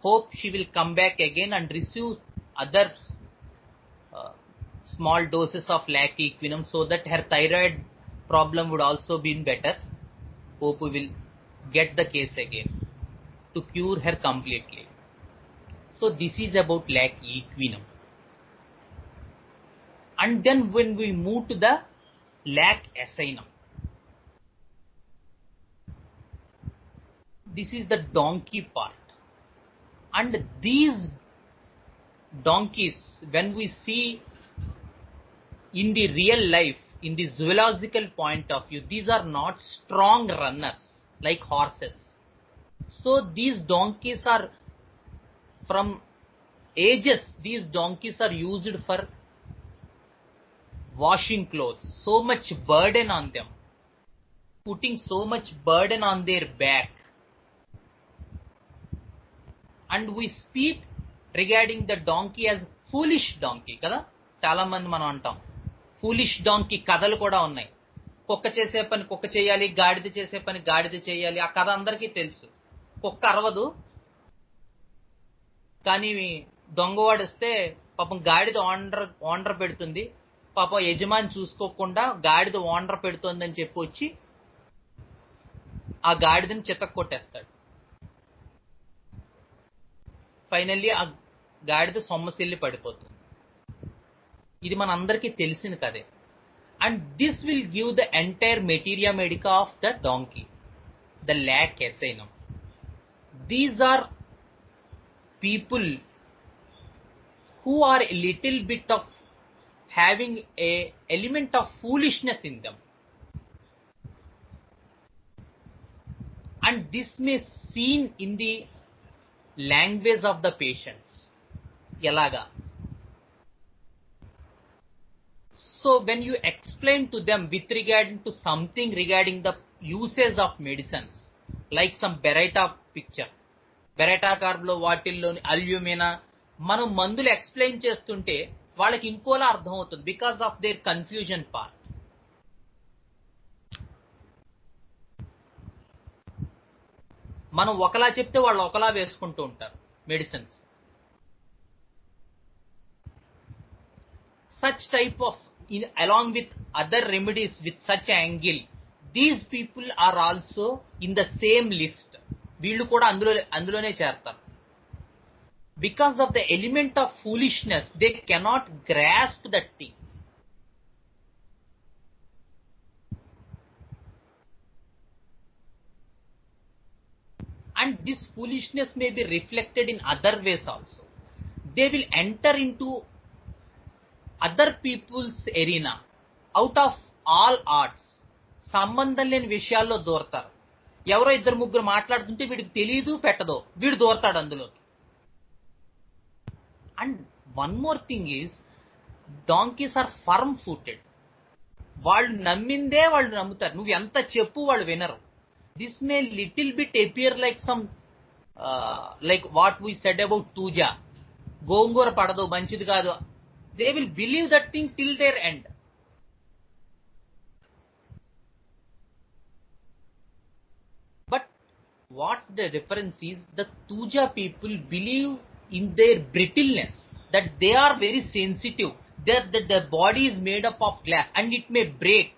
Speaker 1: hope she will come back again and receive other small doses of lac equinum so that her thyroid problem would also be better. Hope we will get the case again to cure her completely. So this is about lac equinum. And then when we move to the lac asinum, this is the donkey part. And these donkeys, when we see in the real life, in the zoological point of view, these are not strong runners like horses. So these donkeys are, from ages, these donkeys are used for washing clothes. So much burden on them, putting so much burden on their back. And we speak regarding the donkey as foolish donkey కదా, చాలా మంది మనం అంటాం. Foolish donkey కథలు కూడా ఉన్నాయి. కుక్క చేసే పని కుక్క చేయాలి, గాడిద చేసే పని గాడిద చేయాలి. ఆ కథ అందరికీ తెలుసు. కుక్క అరవదు, కానీ దొంగవాడు వస్తే పాపం గాడిద ఓండ్ర పెడుతుంది. పాపం యజమాని చూసుకోకుండా గాడిద ఓండ్ర పెడుతుందని చెప్పి వచ్చి ఆ గాడిదని చితక్ కొట్టేస్తాడు. ఫైనల్లీ ఆ గాడిద సొమ్మసిల్లి పడిపోతుంది. ఇది మన అందరికీ తెలిసిన కదే. And this will give the entire materia medica of the donkey, the lac asinum. These are people who are a little bit of having a element of foolishness in them, and this may seen in the language of the patients. Elaga, so when you explain to them with regard to something regarding the usage of medicines, like some Beretta picture, Beretta కార్బ్లో వాటిల్లోని alumina, మనం మందులు explain చేస్తుంటే వాళ్ళకి ఇంకోలా అర్థం అవుతుంది because of their confusion part. మనం ఒకలా చెప్తే వాళ్ళు ఒకలా వేసుకుంటూ ఉంటారు medicines. Such type of, along with other remedies with such angle, these people are also in the same list. వీళ్ళు కూడా అందులోనే చేరతారు. Because of the element of foolishness, they cannot grasp that thing. And this foolishness may be reflected in other ways also. They will enter into other people's arena out of all arts. సంబంధం లేని విషయాల్లో దూరతారు. ఎవరో ఇద్దరు ముగ్గురు మాట్లాడుతుంటే వీడికి తెలియదు పెట్టదో, వీడు దూరతాడు అందులోకి. And one more thing is, donkeys are firm footed. వాళ్ళు నమ్మిందే వాళ్ళు నమ్ముతారు. నువ్వు ఎంత చెప్పు వాళ్ళు వినరు. This may little bit appear like some like what we said about Tuja. గోంగూర పడదు, మంచిది కాదు. They will believe that thing till their end. the difference is the Tuja people believe in their brittleness, that they are very sensitive, that their body is made up of glass and it may break.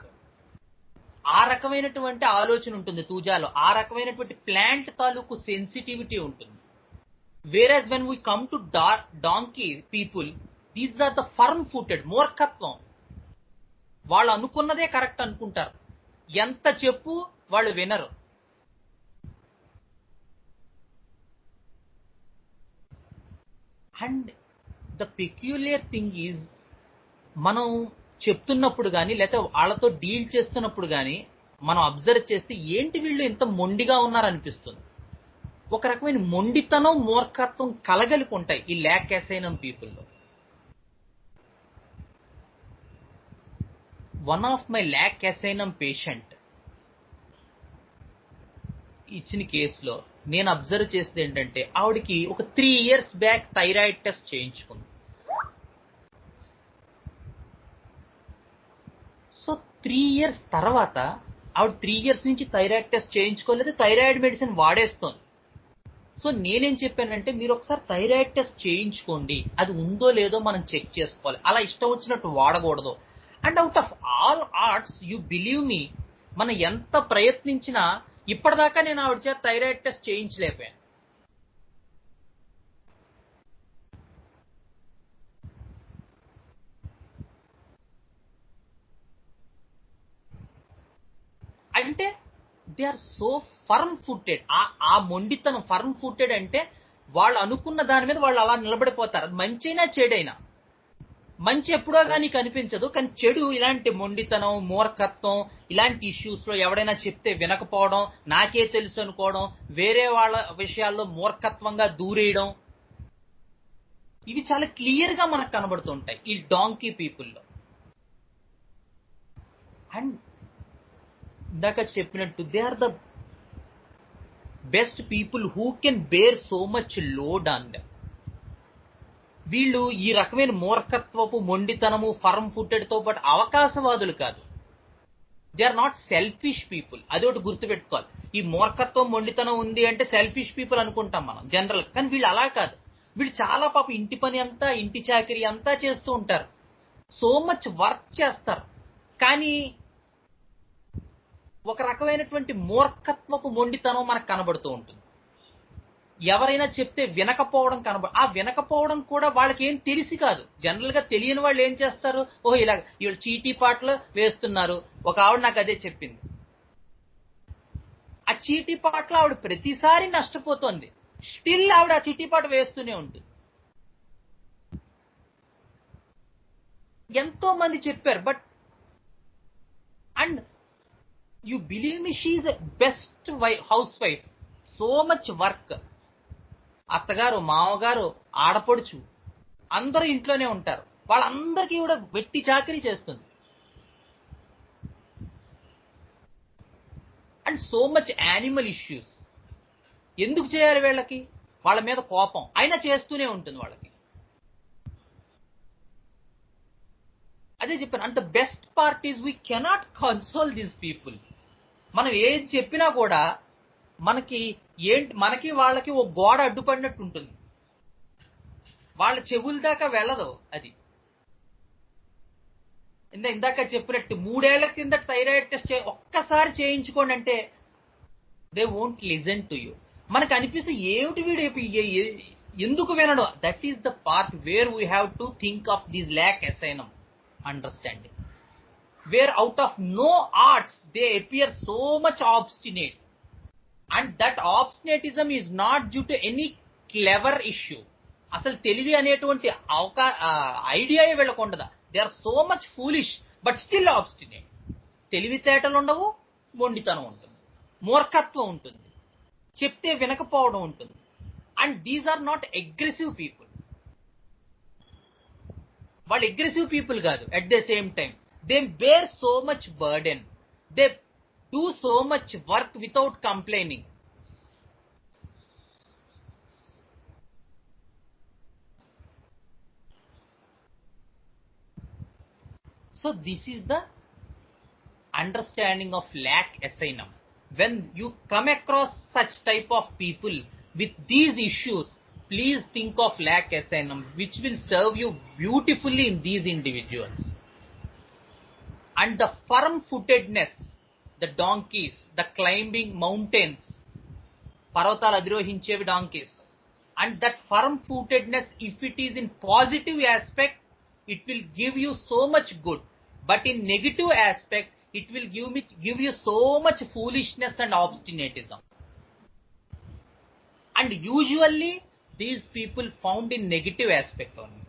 Speaker 1: ఆ రకమైనటువంటి ఆలోచన ఉంటుంది తూజాలో, ఆ రకమైనటువంటి plant తాలూకు sensitivity ఉంటుంది. Whereas when we come to donkey people, these are the firm footed, మూర్ఖత్వం. వాళ్ళు అనుకున్నదే కరెక్ట్ అనుకుంటారు, ఎంత చెప్పు వాళ్ళు వినరు. And the peculiar thing is, మనం చెప్తున్నప్పుడు కానీ లేకపోతే వాళ్ళతో డీల్ చేస్తున్నప్పుడు కానీ మనం అబ్జర్వ్ చేస్తే ఏంటి వీళ్ళు ఇంత మొండిగా ఉన్నారనిపిస్తుంది. ఒక రకమైన మొండితనం, మూర్ఖత్వం కలగలిపి ఉంటాయి ఈ ల్యాక్ అసైనం పీపుల్లో. One of my lac asinum patient ఇచ్చిన కేసులో నేను అబ్జర్వ్ చేసేది ఏంటంటే, ఆవిడికి ఒక 3 years బ్యాక్ థైరాయిడ్ టెస్ట్ చేయించుకుంది. సో 3 years తర్వాత ఆవిడ 3 years నుంచి థైరాయిడ్ టెస్ట్ చేయించుకోలేదు, థైరాయిడ్ మెడిసిన్ వాడేస్తోంది. సో నేనేం చెప్పానంటే, మీరు ఒకసారి థైరాయిడ్ టెస్ట్ చేయించుకోండి, అది ఉందో లేదో మనం చెక్ చేసుకోవాలి, అలా ఇష్టం వచ్చినట్టు వాడకూడదు. And out of all arts, you believe me, మనం ఎంత ప్రయత్నించినా ఇప్పటిదాకా నేను ఆవిడ చేత థైరాయిడ్ టెస్ట్ చేయించలేకపోయాను. అంటే they are so firm footed. ఆ మొండితనం, ఫర్మ్ ఫుటెడ్ అంటే వాళ్ళు అనుకున్న దాని మీద వాళ్ళు అలా నిలబడిపోతారు. అది మంచైనా చెడైనా. మంచి ఎప్పుడో కానీ కనిపించదు, కానీ చెడు, ఇలాంటి మొండితనం, మూర్ఖత్వం, ఇలాంటి ఇష్యూస్ లో ఎవడైనా చెప్తే వినకపోవడం, నాకే తెలుసు అనుకోవడం, వేరే వాళ్ళ విషయాల్లో మూర్ఖత్వంగా దూరేయడం, ఇవి చాలా క్లియర్ గా మనకు కనబడుతుంటాయి ఈ డాంకీ పీపుల్లో. అండ్ ఇందాక చెప్పినట్టు they are the best people who can bear so much load on them. వీళ్ళు ఈ రకమైన మూర్ఖత్వపు, మొండితనము, ఫర్మ్ ఫుటెడ్ తో పాటు అవకాశవాదులు కాదు. They are not selfish people. అదొకటి గుర్తుపెట్టుకోవాలి. ఈ మూర్ఖత్వం, మొండితనం ఉంది అంటే సెల్ఫిష్ పీపుల్ అనుకుంటాం మనం జనరల్, కానీ వీళ్ళు అలా కాదు. వీళ్ళు చాలా పాప ఇంటి పని అంతా, ఇంటి చాకరీ అంతా చేస్తూ ఉంటారు, సో మచ్ వర్క్ చేస్తారు, కానీ ఒక రకమైనటువంటి మూర్ఖత్వపు మొండితనం మనకు కనబడుతూ ఉంటుంది. ఎవరైనా చెప్తే వినకపోవడం ఆ వినకపోవడం కూడా వాళ్ళకి ఏం తెలిసి కాదు. జనరల్ గా తెలియని వాళ్ళు ఏం చేస్తారు, ఓహో ఇలా వీళ్ళు చీటీ పాటలు వేస్తున్నారు. ఒక ఆవిడ నాకు అదే చెప్పింది. ఆ చీటీ పాటలో ఆవిడ ప్రతిసారి నష్టపోతోంది, స్టిల్ ఆవిడ ఆ చీటీ పాట వేస్తూనే ఉంటుంది. ఎంతో మంది చెప్పారు, but and you believe me, she is best house wife, so much work. అత్తగారు, మామగారు, ఆడపడుచు అందరూ ఇంట్లోనే ఉంటారు, వాళ్ళందరికీ కూడా వెట్టి చాకరీ చేస్తుంది. And so much animal issues. ఎందుకు చేయాలి వీళ్ళకి? వాళ్ళ మీద కోపం అయినా చేస్తూనే ఉంటుంది వాళ్ళకి. అదే చెప్పాను, and the best part is we cannot console these people. మనం ఏది చెప్పినా కూడా మనకి వాళ్ళకి ఒక గోడ అడ్డుపడినట్టు ఉంటుంది, వాళ్ళ చెవుల దాకా వెళ్ళదు. అది ఇందాక చెప్పినట్టు 3 ఏళ్ల కింద థైరాయిడ్ టెస్ట్ ఒక్కసారి చేయించుకోండి అంటే they won't listen to you. మనకు అనిపిస్తే ఏమిటి వీడు ఎందుకు వినడు. That is the part where we have to think of this lac asinum understanding, where out of no arts they appear so much obstinate. And that obstinatism is not due to any clever issue. అసలు తెలివి అనేటువంటి idea వీళ్ళకు ఉండదా. They are so much foolish but still obstinate. తెలివితేటలు ఉండవు, మొండితనం ఉంటుంది, మూర్ఖత్వం ఉంటుంది, చెప్తే వినకపోవడం ఉంటుంది. And these are not aggressive people. వాళ్ళు అగ్రెసివ్ పీపుల్ కాదు. At the same time they bear so much burden, they do so much work without complaining. So this is the understanding of lack asinum. when you come across such type of people with these issues, please think of lac SNM, which will serve you beautifully in these individuals. And the firm-footedness, the donkeys, the climbing mountains, parvatal adrohinchevi donkeys, and that firm-footedness, if it is in positive aspect, it will give you so much good, but in negative aspect, it will give you so much foolishness and obstinatism. And usually, these people found in negative aspect only.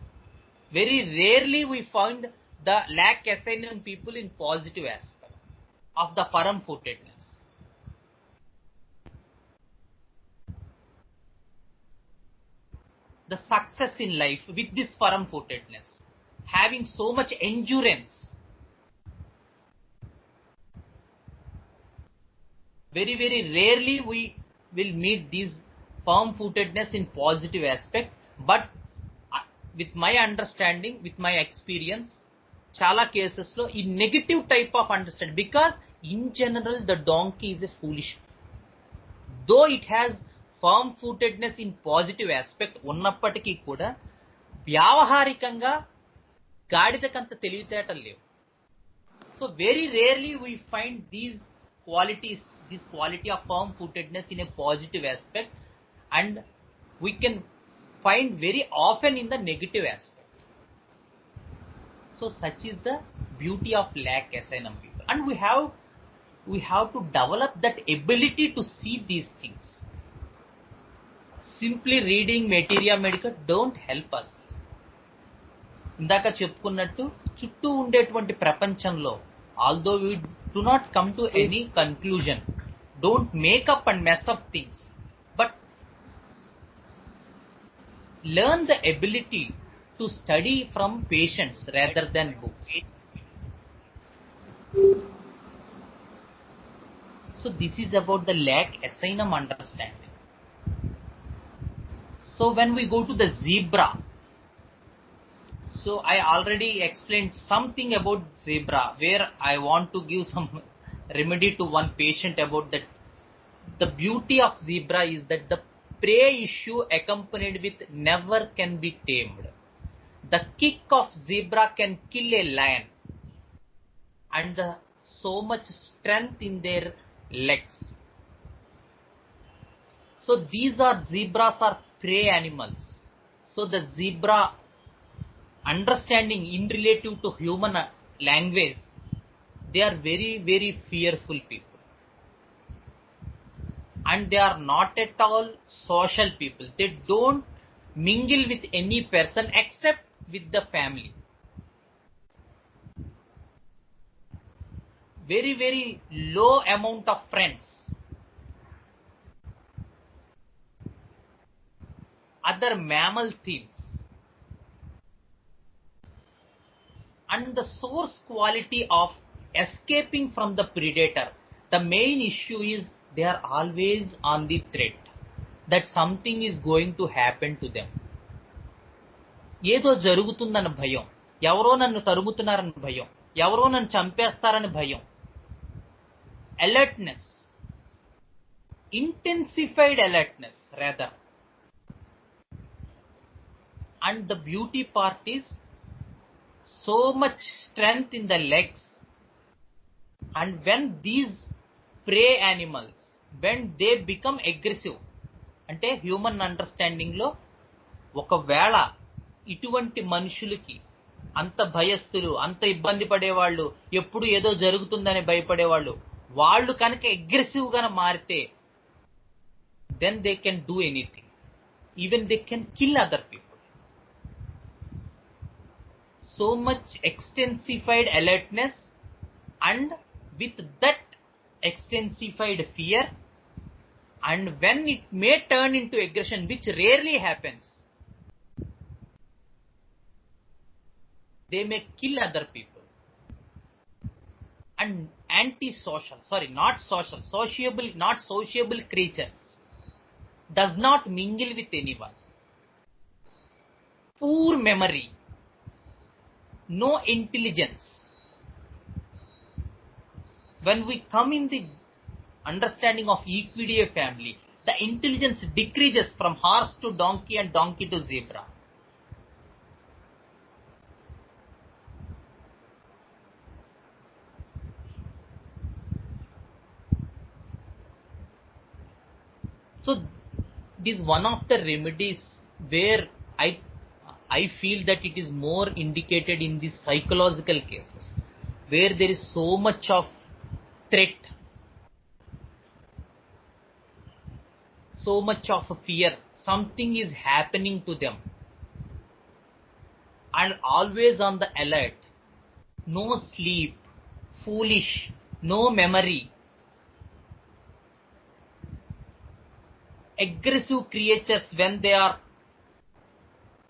Speaker 1: Very rarely we find the lac SNM people in positive aspect of the firm-footedness. The success in life with this firm-footedness, having so much endurance. Very, very rarely we will meet these firm-footedness in positive aspect, but with my understanding, with my experience, chala cases lo in negative type of understanding, because in general the donkey is a foolish. Though it has firm-footedness in positive aspect ఉన్నప్పటికీ కూడా వ్యావహారికంగా గాడిదకంత తెలివితేటలు లేవు. So very rarely we find these qualities, this quality of firm-footedness in a positive aspect, and we can find very often in the negative aspect. So such is the beauty of lac SNM people, and we have to develop that ability to see these things. Simply reading materia medica don't help us. ఇందాక చెప్పుకున్నట్టు చుట్టూ ఉండేటువంటి ప్రపంచంలో, although we do not come to any conclusion, don't make up and mess up things, but learn the ability to study from patients rather than books. So this is about the lac SNM understanding. So when we go to the zebra, so I already explained something about zebra, where I want to give some remedy to one patient about that. The beauty of zebra is that the prey issue accompanied with never can be tamed. The kick of zebra can kill a lion, and so much strength in their legs. So these zebras are prey animals. So the zebra understanding in relative to human language, they are very, very fearful people. And they are not at all social people. They don't mingle with any person except with the family. Very, very low amount of friends. Other mammal themes. And the source quality of escaping from the predator, the main issue is they are always on the threat that something is going to happen to them. ఏదో జరుగుతుందన్న భయం, ఎవరో నన్ను తరుముతున్నారన్న భయం, ఎవరో నన్ను చంపేస్తారని భయం. Alertness, intensified alertness rather. And the beauty part is so much strength in the legs. And when these prey animals, when they become aggressive, అంటే హ్యూమన్ అండర్స్టాండింగ్ లో ఒకవేళ ఇటువంటి మనుషులకి అంత భయస్థులు, అంత ఇబ్బంది పడేవాళ్ళు, ఎప్పుడు ఏదో జరుగుతుందని భయపడేవాళ్ళు, వాళ్ళు కనుక అగ్రెసివ్ గా మారితే, then they can do anything. Even they can kill other people. So much extensified alertness, and with that extensified fear, and when it may turn into aggression, which rarely happens, they may kill other people. And not sociable creatures does not mingle with anyone. Poor memory, no intelligence. When we come in the understanding of Equidae family, the intelligence decreases from horse to donkey and donkey to zebra. So it is one of the remedies where I feel that it is more indicated in the psychological cases, where there is so much of threat, so much of fear, something is happening to them, and always on the alert, no sleep, foolish, no memory, aggressive creatures when they are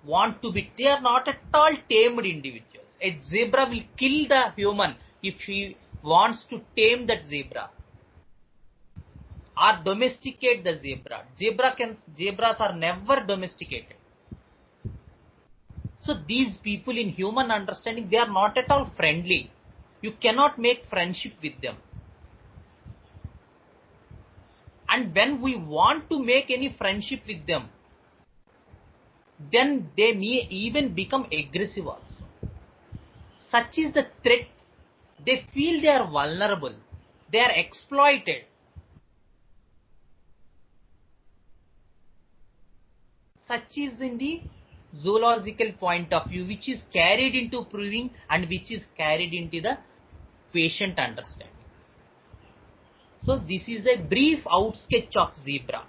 Speaker 1: want to be, they are not at all tamed individuals. A zebra will kill the human if he wants to tame that zebra or domesticate the zebra. Zebras are never domesticated. So these people in human understanding, they are not at all friendly. You cannot make friendship with them. And when we want to make any friendship with them, then they may even become aggressive also. Such is the threat. They feel they are vulnerable. They are exploited. Such is in the zoological point of view, which is carried into proving and which is carried into the patient understanding. So this is a brief outsketch of zebra.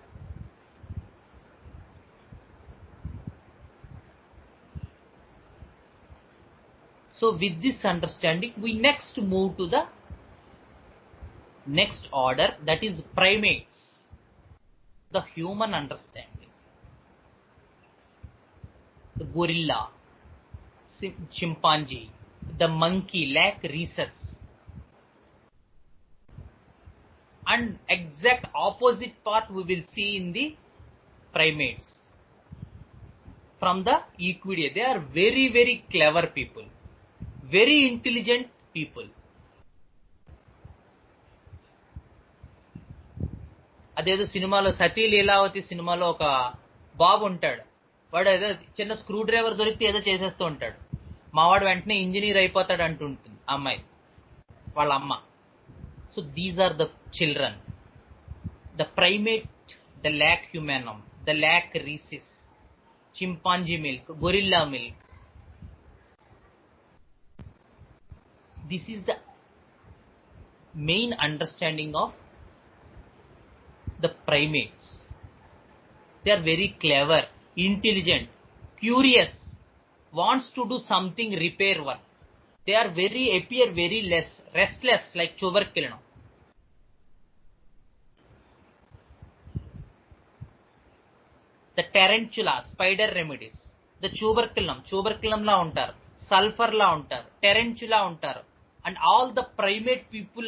Speaker 1: So with this understanding, we next move to the next order, that is primates, the human understanding. The gorilla, chimpanzee, the monkey lack rhesus. And exact opposite part we will see in the primates. From the Equidae, they are very, very clever people, very intelligent people. అదేదో సినిమాలో సతీ లీలావతి సినిమాలో ఒక బాబు ఉంటాడు, వాడు ఏదో చిన్న screw driver దొరికితే ఏదో చేసేస్తూ ఉంటాడు, మావాడు వెంటనే ఇంజనీర్ అయిపోతాడు అంటుంటుంది అమ్మాయి వాళ్ళ అమ్మ. So these are the children. The primate, the lac humanum, the lac rhesus, chimpanzee milk, gorilla milk. This is the main understanding of the primates. They are very clever, intelligent, curious, wants to do something, repair work. They are appear very restless like tuberculin. The tarantula, spider remedies. The tuberculum la untaru, sulfur la untaru, tarantula untaru, and all the primate people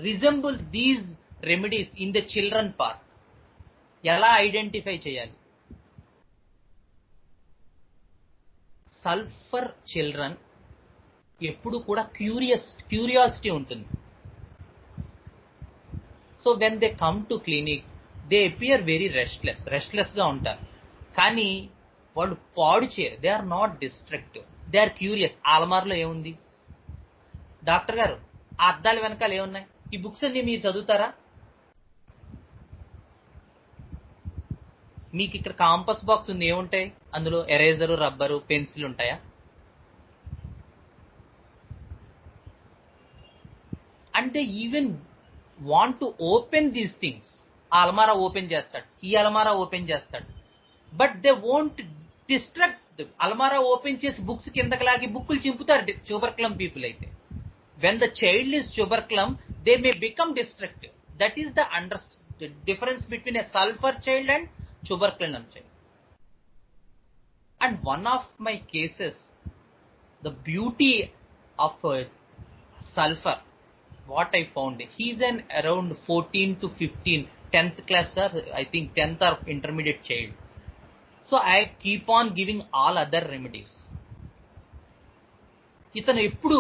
Speaker 1: resemble these remedies in the children part. Ela identify cheyali? Sulfur children ఎప్పుడు కూడా curiosity ఉంటుంది. So when they come to clinic, they appear very restless గా ఉంటారు, కానీ వాళ్ళు పాడు చేయరు. They are not destructive, they are curious. ఆలమార్లో ఏముంది డాక్టర్ గారు, ఆ అద్దాల వెనకాల ఏమున్నాయి, ఈ బుక్స్ అన్ని మీరు చదువుతారా? మీకు ఇక్కడ కాంపస్ బాక్స్ ఉంది, ఏముంటాయి అందులో? ఎరేజరు, రబ్బరు, పెన్సిల్ ఉంటాయా? And they even want to open these things. ఆ అలమారా ఓపెన్ చేస్తాడు, ఈ అలమారా ఓపెన్ చేస్తాడు, బట్ దే వోంట్ డిస్ట్రక్ట్. అలమారా ఓపెన్ చేసి బుక్స్ కిందకి లాగి బుక్కులు చింపుతారు ట్యూబర్క్లమ్ పీపుల్ అయితే. When the child is tuberculum, they may become destructive. That is the difference between a sulphur child and tuberculum child. And one of my cases, the beauty of sulfur, what I found, he's an around 14 to 15, 10th class or I think 10th or intermediate child. So I keep on giving all other remedies. ఇతను ఎప్పుడు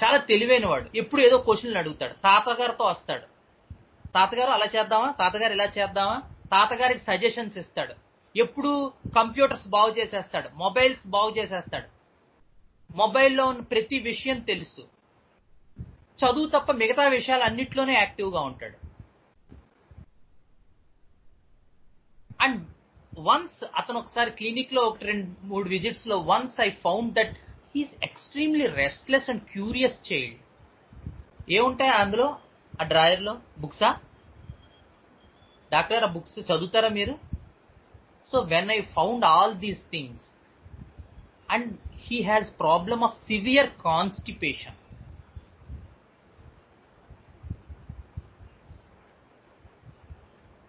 Speaker 1: చాలా తెలివైన వాడు, ఎప్పుడు ఏదో క్వశ్చన్లు అడుగుతాడు, తాతగారితో వస్తాడు, తాతగారు అలా చేద్దామా, తాతగారు ఇలా చేద్దామా, తాతగారికి సజెషన్స్ ఇస్తాడు. ఎప్పుడు కంప్యూటర్స్ బాగు చేసేస్తాడు, మొబైల్స్ బాగు చేసేస్తాడు, మొబైల్లో ఉన్న ప్రతి విషయం తెలుసు, చదువు తప్ప మిగతా విషయాలు అన్నిట్లోనే యాక్టివ్గా ఉంటాడు. అండ్ వన్స్ అతను ఒకసారి క్లినిక్ లో 2-3 విజిట్స్ లో once I found that he's extremely restless and curious child. ఏముంటాయి అందులో ఆ డ్రాయర్ లో? బుక్సా? డాక్టర్, ఆ బుక్స్ చదువుతారా మీరు? So when I found all these things, and he has problem of severe constipation.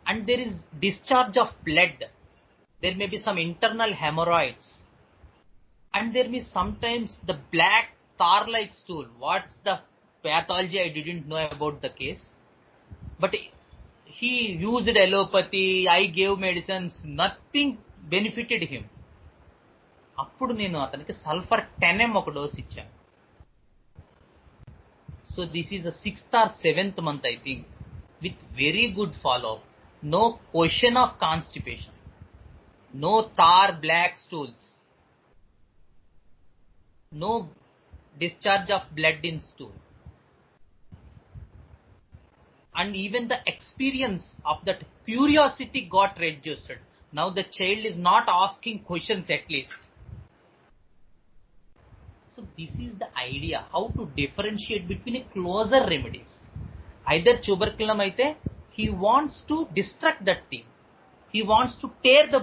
Speaker 1: And there is discharge of blood. There may be some internal hemorrhoids. And there may sometimes the black tar-like stool. What's the pathology? I didn't know about the case. But he used allopathy, I gave medicines, nothing benefited him. అప్పుడు నేను అతనికి sulphur 10 ఒక dose ఇచ్చాను. So this is the 6th or 7th month, I think, with very good follow-up. No question of constipation. No tar black stools. No discharge of blood in stool. And even the experience of that curiosity got reduced. Now the child is not asking questions at least. So this is the idea, how to differentiate between a closer remedies. Either tuberculum aithe, he wants to distract that thing. He wants to tear the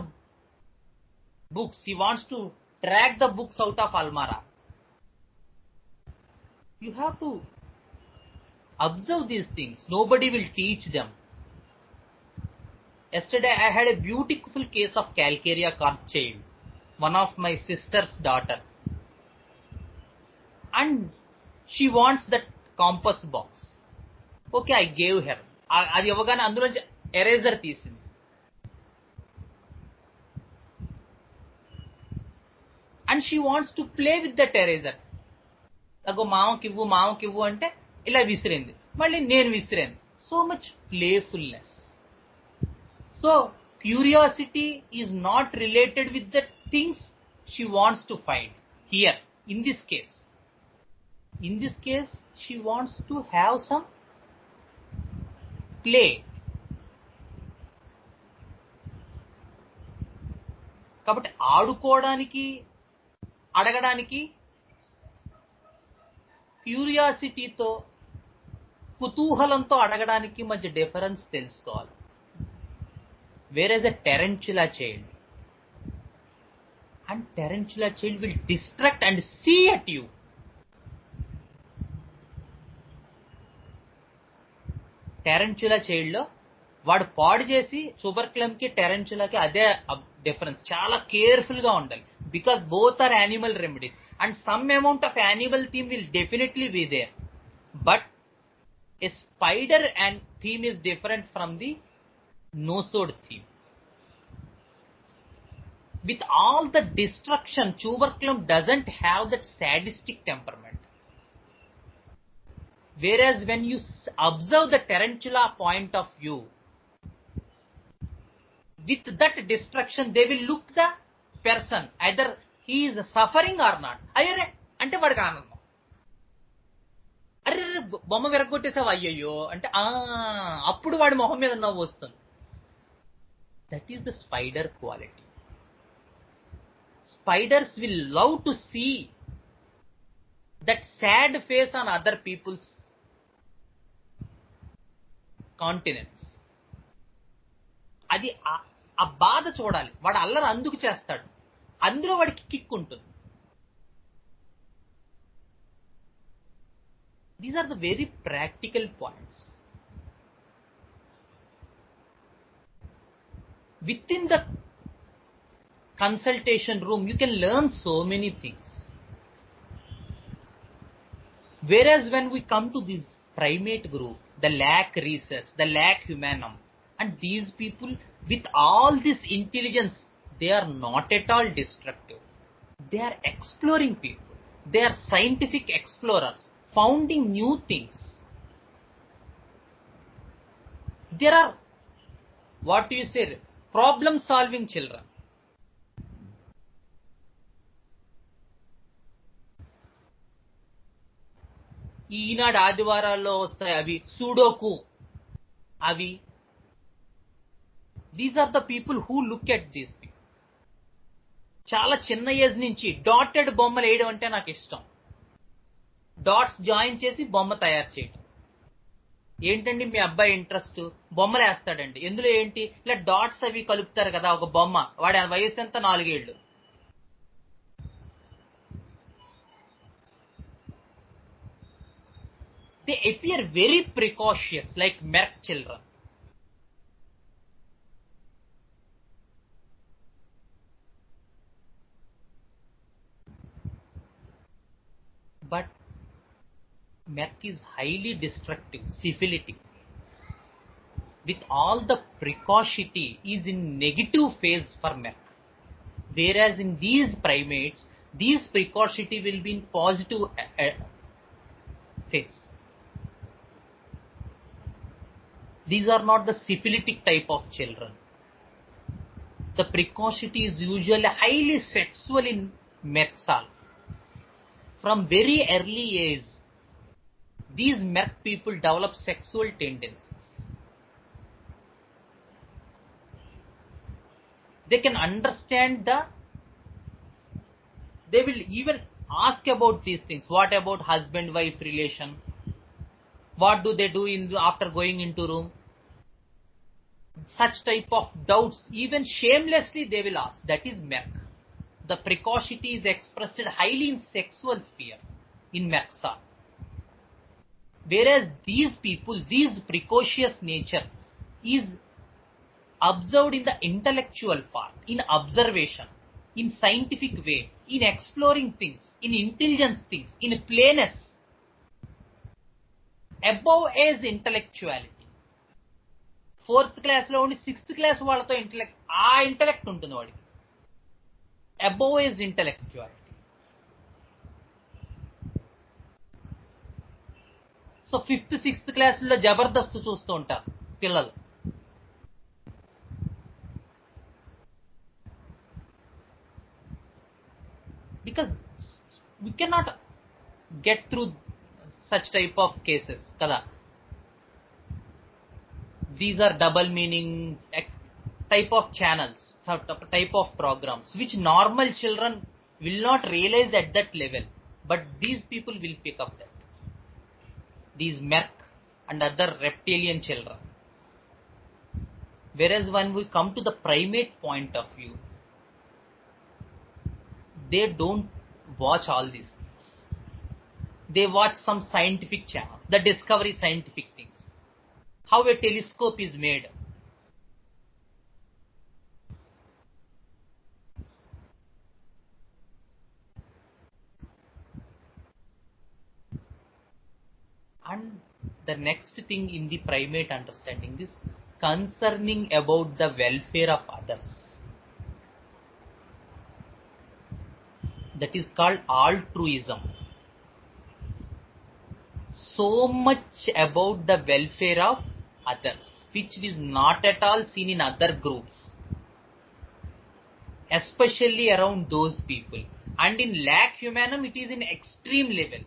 Speaker 1: books. He wants to drag the books out of almara. You have to observe these things. Nobody will teach them. Yesterday I had a beautiful case of calcarea carp child, one of my sister's daughter. And she wants that compass box. Okay, I gave her. అది ఇవ్వగానే అందులోంచి eraser తీసింది. And she wants to play with that eraser. అగో మామకివ్వు అంటే ఇలా విసిరింది, మళ్ళీ నేను విసిరాను. So much playfulness. So curiosity is not related with the things she wants to find here. In this case she wants to have some play. కాబట్టి ఆడుకోవడానికి, అడగడానికి, క్యూరియాసిటీతో, కుతూహలంతో అడగడానికి మధ్య డిఫరెన్స్ తెలుసుకోవాలి. Where a tarentula child, and tarentula child will distract and see at you. Tarentula child లో వాడు పాడు చేసి ట్యూబర్క్లమ్ కి టెరెంచులాకి అదే డిఫరెన్స్. చాలా కేర్ఫుల్ గా ఉండాలి. Because both are animal remedies and some amount of animal theme will definitely be there. But a spider and theme is different from the nosode theme. With all the destruction, tuberculum doesn't have that sadistic temperament. Whereas when you observe the tarantula point of view, with that destruction, they will look the person, either he is suffering or not. Ayyare ante vadiki aanandam. అరే బొమ్మ విరగొట్టేసావు అయ్యయ్యో అంటే అప్పుడు వాడి మొహం మీద నవ్వు వస్తుంది. That is the spider quality. Spiders will love to see that sad face on other peoples continents. అది ఆ బాధ చూడాలి. వాడు అల్లరి అందుకు చేస్తాడు, అందులో వాడికి కిక్ ఉంటుంది. These are the very practical points. Within the consultation room, you can learn so many things. Whereas when we come to this primate group, the lac rhesus, the lac humanum, and these people with all this intelligence, they are not at all destructive. They are exploring people. They are scientific explorers, founding new things. There are, what do you say, problem solving children. ఈనాడు ఆదివారాల్లో వస్తాయి అవి, sudoku అవి. These are the people who look at these thing. చాలా చిన్న age నుంచి dotted బొమ్మలు వేయడం అంటే నాకు ఇష్టం. డాట్స్ జాయిన్ చేసి బొమ్మ తయారు చేయడం. ఏంటండి మీ అబ్బాయి ఇంట్రెస్ట్? బొమ్మలు వేస్తాడండి. ఎందులో ఏంటి? ఇలా డాట్స్ అవి కలుపుతారు కదా ఒక బొమ్మ. వాడి వయసు ఎంత? 4 ఏళ్ళు. They appear very precocious, like Merck children. But Merck is highly destructive, syphilitic. With all the precocity is in negative phase for Merck. Whereas in these primates, these precocity will be in positive phase. These are not the syphilitic type of children. The precocity is usually highly sexual in Merck. From very early age, these Merck people develop sexual tendencies. They can understand they will even ask about these things. What about husband-wife relation? What do they do after going into room? Such type of doubts, even shamelessly they will ask. That is Merck. The precocity is expressed highly in sexual sphere in Merck. Whereas these people, these precocious nature is observed in the intellectual part, in observation, in scientific way, in exploring things, in intelligence things, in playness. Above age intellectuality. 4th class లో ఉండి 6th class వాళ్ళతో intellect ఉంటుంది వాడికి. Above age intellectuality. So 5th 6th క్లాసుల్లో జబర్దస్త్ చూస్తూ ఉంటారు పిల్లలు. Because we cannot get through such type of cases kada. These are double meaning type of channels, type of programs, which normal children will not realize at that level, but these people will pick up that. These Merck and other reptilian children. Whereas when we come to the primate point of view, they don't watch all these things. They watch some scientific channels, the Discovery scientific things. How a telescope is made. And the next thing in the primate understanding is concerning about the welfare of others. That is called altruism. So much about the welfare of others, which is not at all seen in other groups, especially around those people. And in lac humanum, it is in extreme level.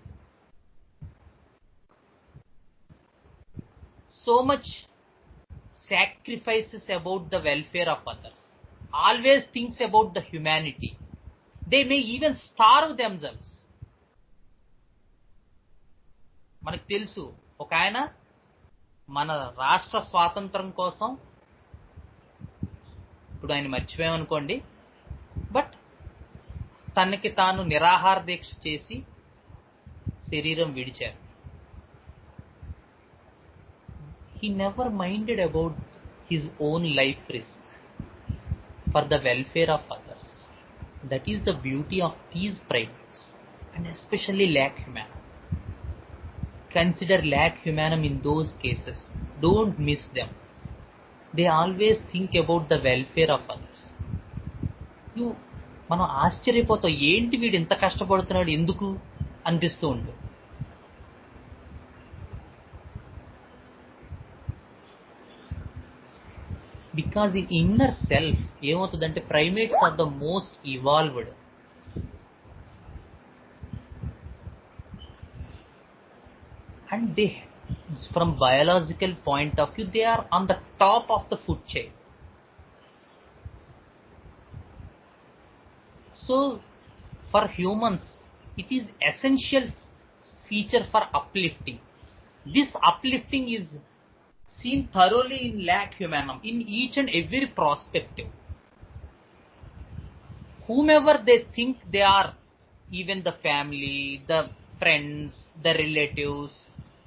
Speaker 1: So much sacrifices about the welfare of others. Always thinks about the humanity. They may even starve themselves. మనకు తెలుసు ఒక ఆయన మన రాష్ట్ర స్వాతంత్రం కోసం, ఇప్పుడు ఆయన మర్చిపోయామనుకోండి, బట్ తనకి తాను నిరాహార దీక్ష చేసి శరీరం విడిచారు. He never minded about his own life risk for the welfare of others. That is the beauty of these primates, and especially lac humanum. Consider lac humanum in those cases. Don't miss them. They always think about the welfare of others. మనం ఆశ్చర్యపోతాం, ఏంటి వీడు ఇంత కష్టపడుతున్నాడు ఎందుకు అనిపిస్తూ ఉంటుంది. Because in inner self ఏమవుతుందంటే primates are the most evolved. And they, from biological point of view, they are on the top of the food chain. So for humans it is essential feature for uplifting. This uplifting is seen thoroughly in lac humanum in each and every perspective. Whomever they think they are, even the family, the friends, the relatives,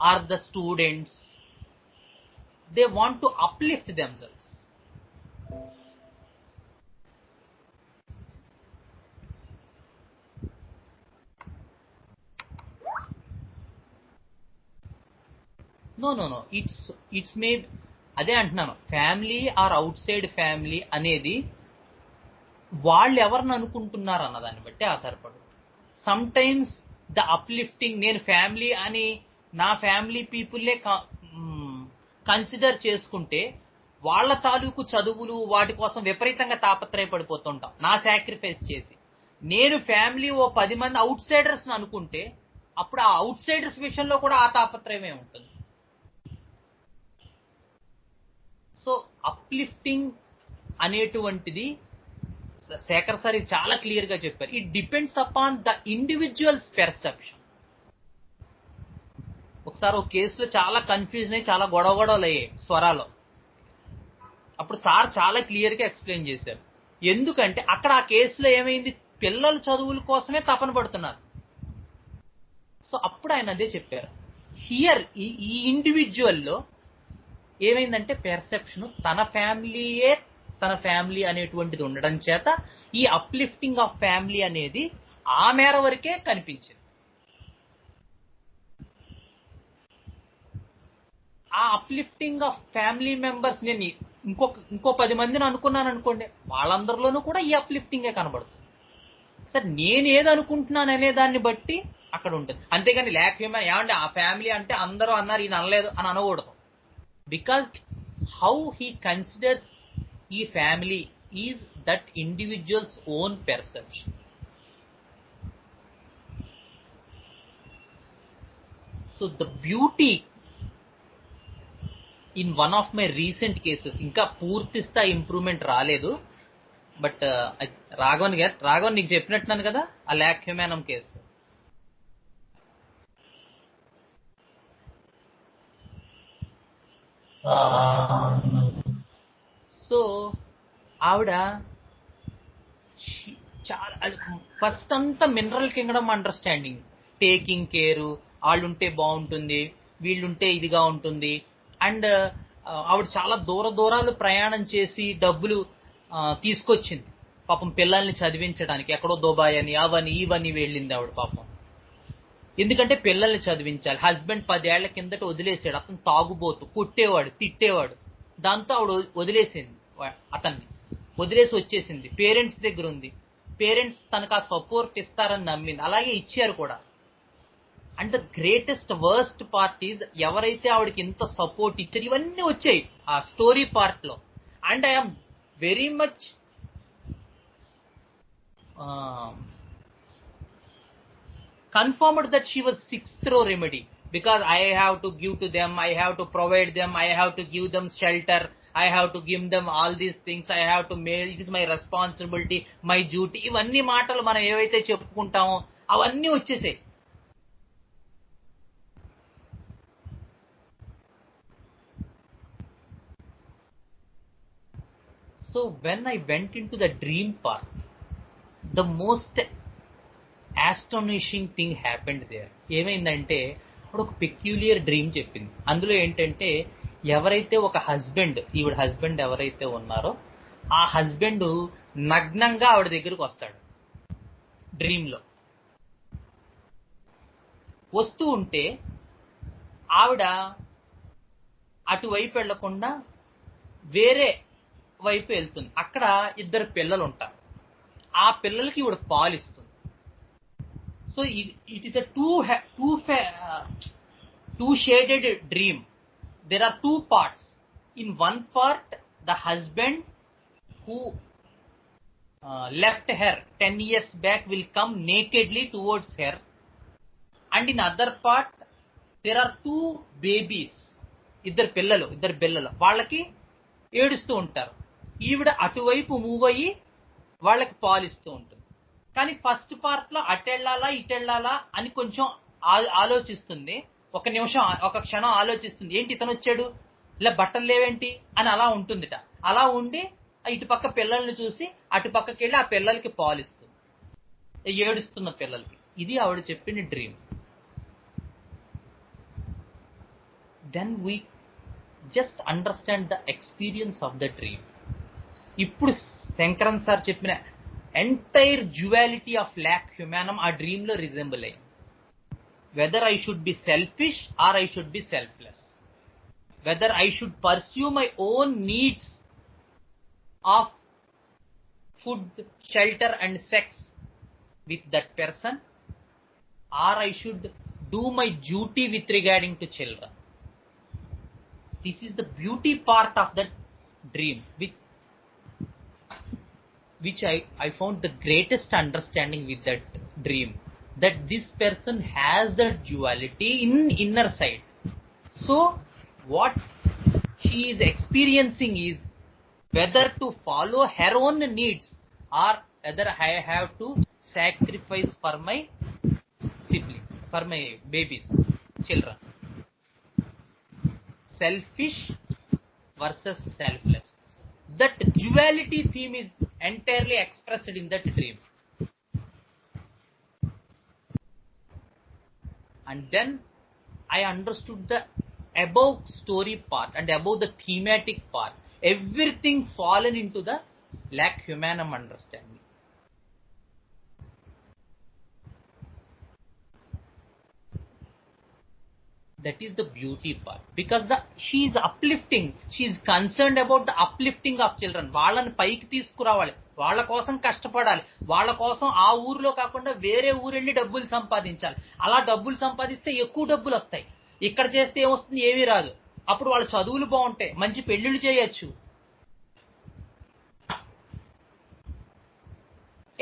Speaker 1: or the students, they want to uplift themselves. No. It's made. అదే అంటున్నాను, family or outside family అనేది వాళ్ళు ఎవరిని అనుకుంటున్నారు అన్న దాన్ని బట్టి ఆధారపడు. సమ్ టైమ్స్ ద అప్లిఫ్టింగ్, నేను ఫ్యామిలీ అని నా ఫ్యామిలీ పీపుల్లే కన్సిడర్ చేసుకుంటే వాళ్ళ తాలూకు చదువులు వాటి కోసం విపరీతంగా తాపత్రయపడిపోతుంటాం నా సాక్రిఫైస్ చేసి. నేను ఫ్యామిలీ ఓ 10 మంది అవుట్ సైడర్స్ అనుకుంటే అప్పుడు ఆ అవుట్ సైడర్స్ విషయంలో కూడా ఆ తాపత్రయమే ఉంటుంది. సో అప్లిఫ్టింగ్ అనేటువంటిది శేఖర్ సార్ ఇది చాలా క్లియర్ గా చెప్పారు. It depends upon the individuals perception. ఒకసారి ఒక కేసులో చాలా కన్ఫ్యూజన్ అయ్యి చాలా గొడవలు అయ్యాయి స్వరాలో. అప్పుడు సార్ చాలా క్లియర్ గా ఎక్స్ప్లెయిన్ చేశారు. ఎందుకంటే అక్కడ ఆ కేసులో ఏమైంది, పిల్లల చదువుల కోసమే తపన పడుతున్నారు. సో అప్పుడు ఆయన అదే చెప్పారు. హియర్ ఈ ఇండివిజువల్లో ఏమైందంటే పెర్సెప్షన్ తన ఫ్యామిలీయే తన ఫ్యామిలీ అనేటువంటిది ఉండడం చేత ఈ అప్లిఫ్టింగ్ ఆఫ్ ఫ్యామిలీ అనేది ఆ మేర వరకే కనిపించింది. ఆ అప్లిఫ్టింగ్ ఆఫ్ ఫ్యామిలీ మెంబర్స్ నేను ఇంకో 10 మందిని అనుకున్నాను అనుకోండి, వాళ్ళందరిలోనూ కూడా ఈ అప్లిఫ్టింగే కనబడుతుంది. సార్ నేను ఏది అనుకుంటున్నాను అనే దాన్ని బట్టి అక్కడ ఉంటుంది. అంతేగాని లేకపోతే ఏమంటే ఆ ఫ్యామిలీ అంటే అందరూ అన్నారు ఈయన అనలేదు అని అనకూడదు. బికాజ్ హౌ హీ కన్సిడర్స్ ఈ family is that individuals own perception. So the beauty in one of my recent cases, ఇంకా పూర్తి స్థాయి ఇంప్రూవ్మెంట్ రాలేదు, బట్ రాఘవన్ నీకు చెప్పినట్టున్నాను కదా ఆ ల్యాక్ హ్యూమానం కేసు. సో ఆవిడ చాలా ఫస్ట్ అంతా mineral kingdom understanding, taking care, వాళ్ళుంటే బాగుంటుంది వీళ్ళుంటే ఇదిగా ఉంటుంది. అండ్ ఆవిడ చాలా దూరాలు ప్రయాణం చేసి డబ్బులు తీసుకొచ్చింది పాపం పిల్లల్ని చదివించడానికి. ఎక్కడో దుబాయ్ అని అవని ఇవని వెళ్ళింది ఆవిడ పాపం. ఎందుకంటే పిల్లల్ని చదివించాలి. హస్బెండ్ 10 ఏళ్ల కిందట వదిలేసాడు, అతను తాగుబోతు, కొట్టేవాడు, తిట్టేవాడు. దాంతో ఆవిడ వదిలేసింది, అతన్ని వదిలేసి వచ్చేసింది. పేరెంట్స్ దగ్గర ఉంది, పేరెంట్స్ తనకు ఆ సపోర్ట్ ఇస్తారని నమ్మింది, అలాగే ఇచ్చారు కూడా. And the greatest worst part is ఎవరైతే ఆవిడకి ఇంత సపోర్ట్ ఇచ్చారు ఇవన్నీ వచ్చాయి ఆ స్టోరీ పార్ట్ లో. And I'm very much confirmed that she was 6th row remedy, because I have to give to them, I have to provide them, I have to give them shelter, I have to give them all these things, I have to make, it is my responsibility, my duty. ఇవన్నీ మాటలు మనం ఏవైతే చెప్పుకుంటామో అవన్నీ వచ్చేసాయి. So when I went into the dream part, the most astonishing thing happened there. ఏమైందంటే ఇప్పుడు ఒక peculiar dream చెప్పింది. అందులో ఏంటంటే ఎవరైతే ఒక హస్బెండ్, ఈవిడ హస్బెండ్ ఎవరైతే ఉన్నారో ఆ హస్బెండ్ నగ్నంగా ఆవిడ దగ్గరకు వస్తాడు డ్రీమ్ లో. వస్తూ ఉంటే ఆవిడ అటువైపు వెళ్లకుండా వేరే వైపు వెళ్తుంది. అక్కడ 2 పిల్లలు ఉంటారు, ఆ పిల్లలకి ఈవిడ పాలిస్తుంది. So it is a two shaded dream. There are 2 parts. In one part, the husband who left her 10 years back will come nakedly towards her, and in other part there are two babies, ఇద్దరు పిల్లలు వాళ్ళకి ఏడుస్తూ ఉంటారు. ఈవిడ అటువైపు move అయ్యి వాళ్ళకి పాలిస్తూ ఉంటుంది. కానీ ఫస్ట్ పార్ట్ లో అటెళ్ళాలా ఇటెళ్ళాలా అని కొంచెం ఆలోచిస్తుంది. ఒక నిమిషం, ఒక క్షణం ఆలోచిస్తుంది, ఏంటి ఇతను వచ్చాడు, ఇలా బట్టలు లేవేంటి అని అలా ఉంటుందిట. అలా ఉండి ఇటుపక్క పిల్లల్ని చూసి అటుపక్కకి వెళ్ళి ఆ పిల్లలకి పాలిస్తుంది, ఏడుస్తున్న పిల్లలకి. ఇది ఆవిడ చెప్పిన dream. Then we just understand the experience of the dream. ఇప్పుడు శంకరన్ సార్ చెప్పిన ఎంటైర్ డ్యువాలిటీ ఆఫ్ ల్యాక్ హ్యుమానం ఆ డ్రీమ్ లో రిజెంబుల్ అయింది. Whether I should be selfish or I should be selfless, whether I should pursue my own needs of food, shelter and sex with that person, or I should do my duty with regarding to children. This is the beauty part of that dream, which I found the greatest understanding with that dream, that this person has the duality in inner side. So what she is experiencing is whether to follow her own needs or whether I have to sacrifice for my siblings, for my babies, children. Selfish versus selflessness. That duality theme is entirely expressed in that dream. And then I understood the above story part and above the thematic part. Everything fallen into the lack humanum understanding. That is the beauty part, because she is uplifting, she is concerned about the uplifting of children. వాళ్ళని పైకి తీసుకురావాలి, వాళ్ళ కోసం కష్టపడాలి, వాళ్ళ కోసం ఆ ఊరిలో కాకుండా వేరే ఊరు వెళ్ళి డబ్బులు సంపాదించాలి. అలా డబ్బులు సంపాదిస్తే ఎక్కువ డబ్బులు వస్తాయి. ఇక్కడ చేస్తే ఏమొస్తుంది, ఏమీ రాదు. అప్పుడు వాళ్ళ చదువులు బాగుంటాయి, మంచి పెళ్లిళ్ళు చేయొచ్చు.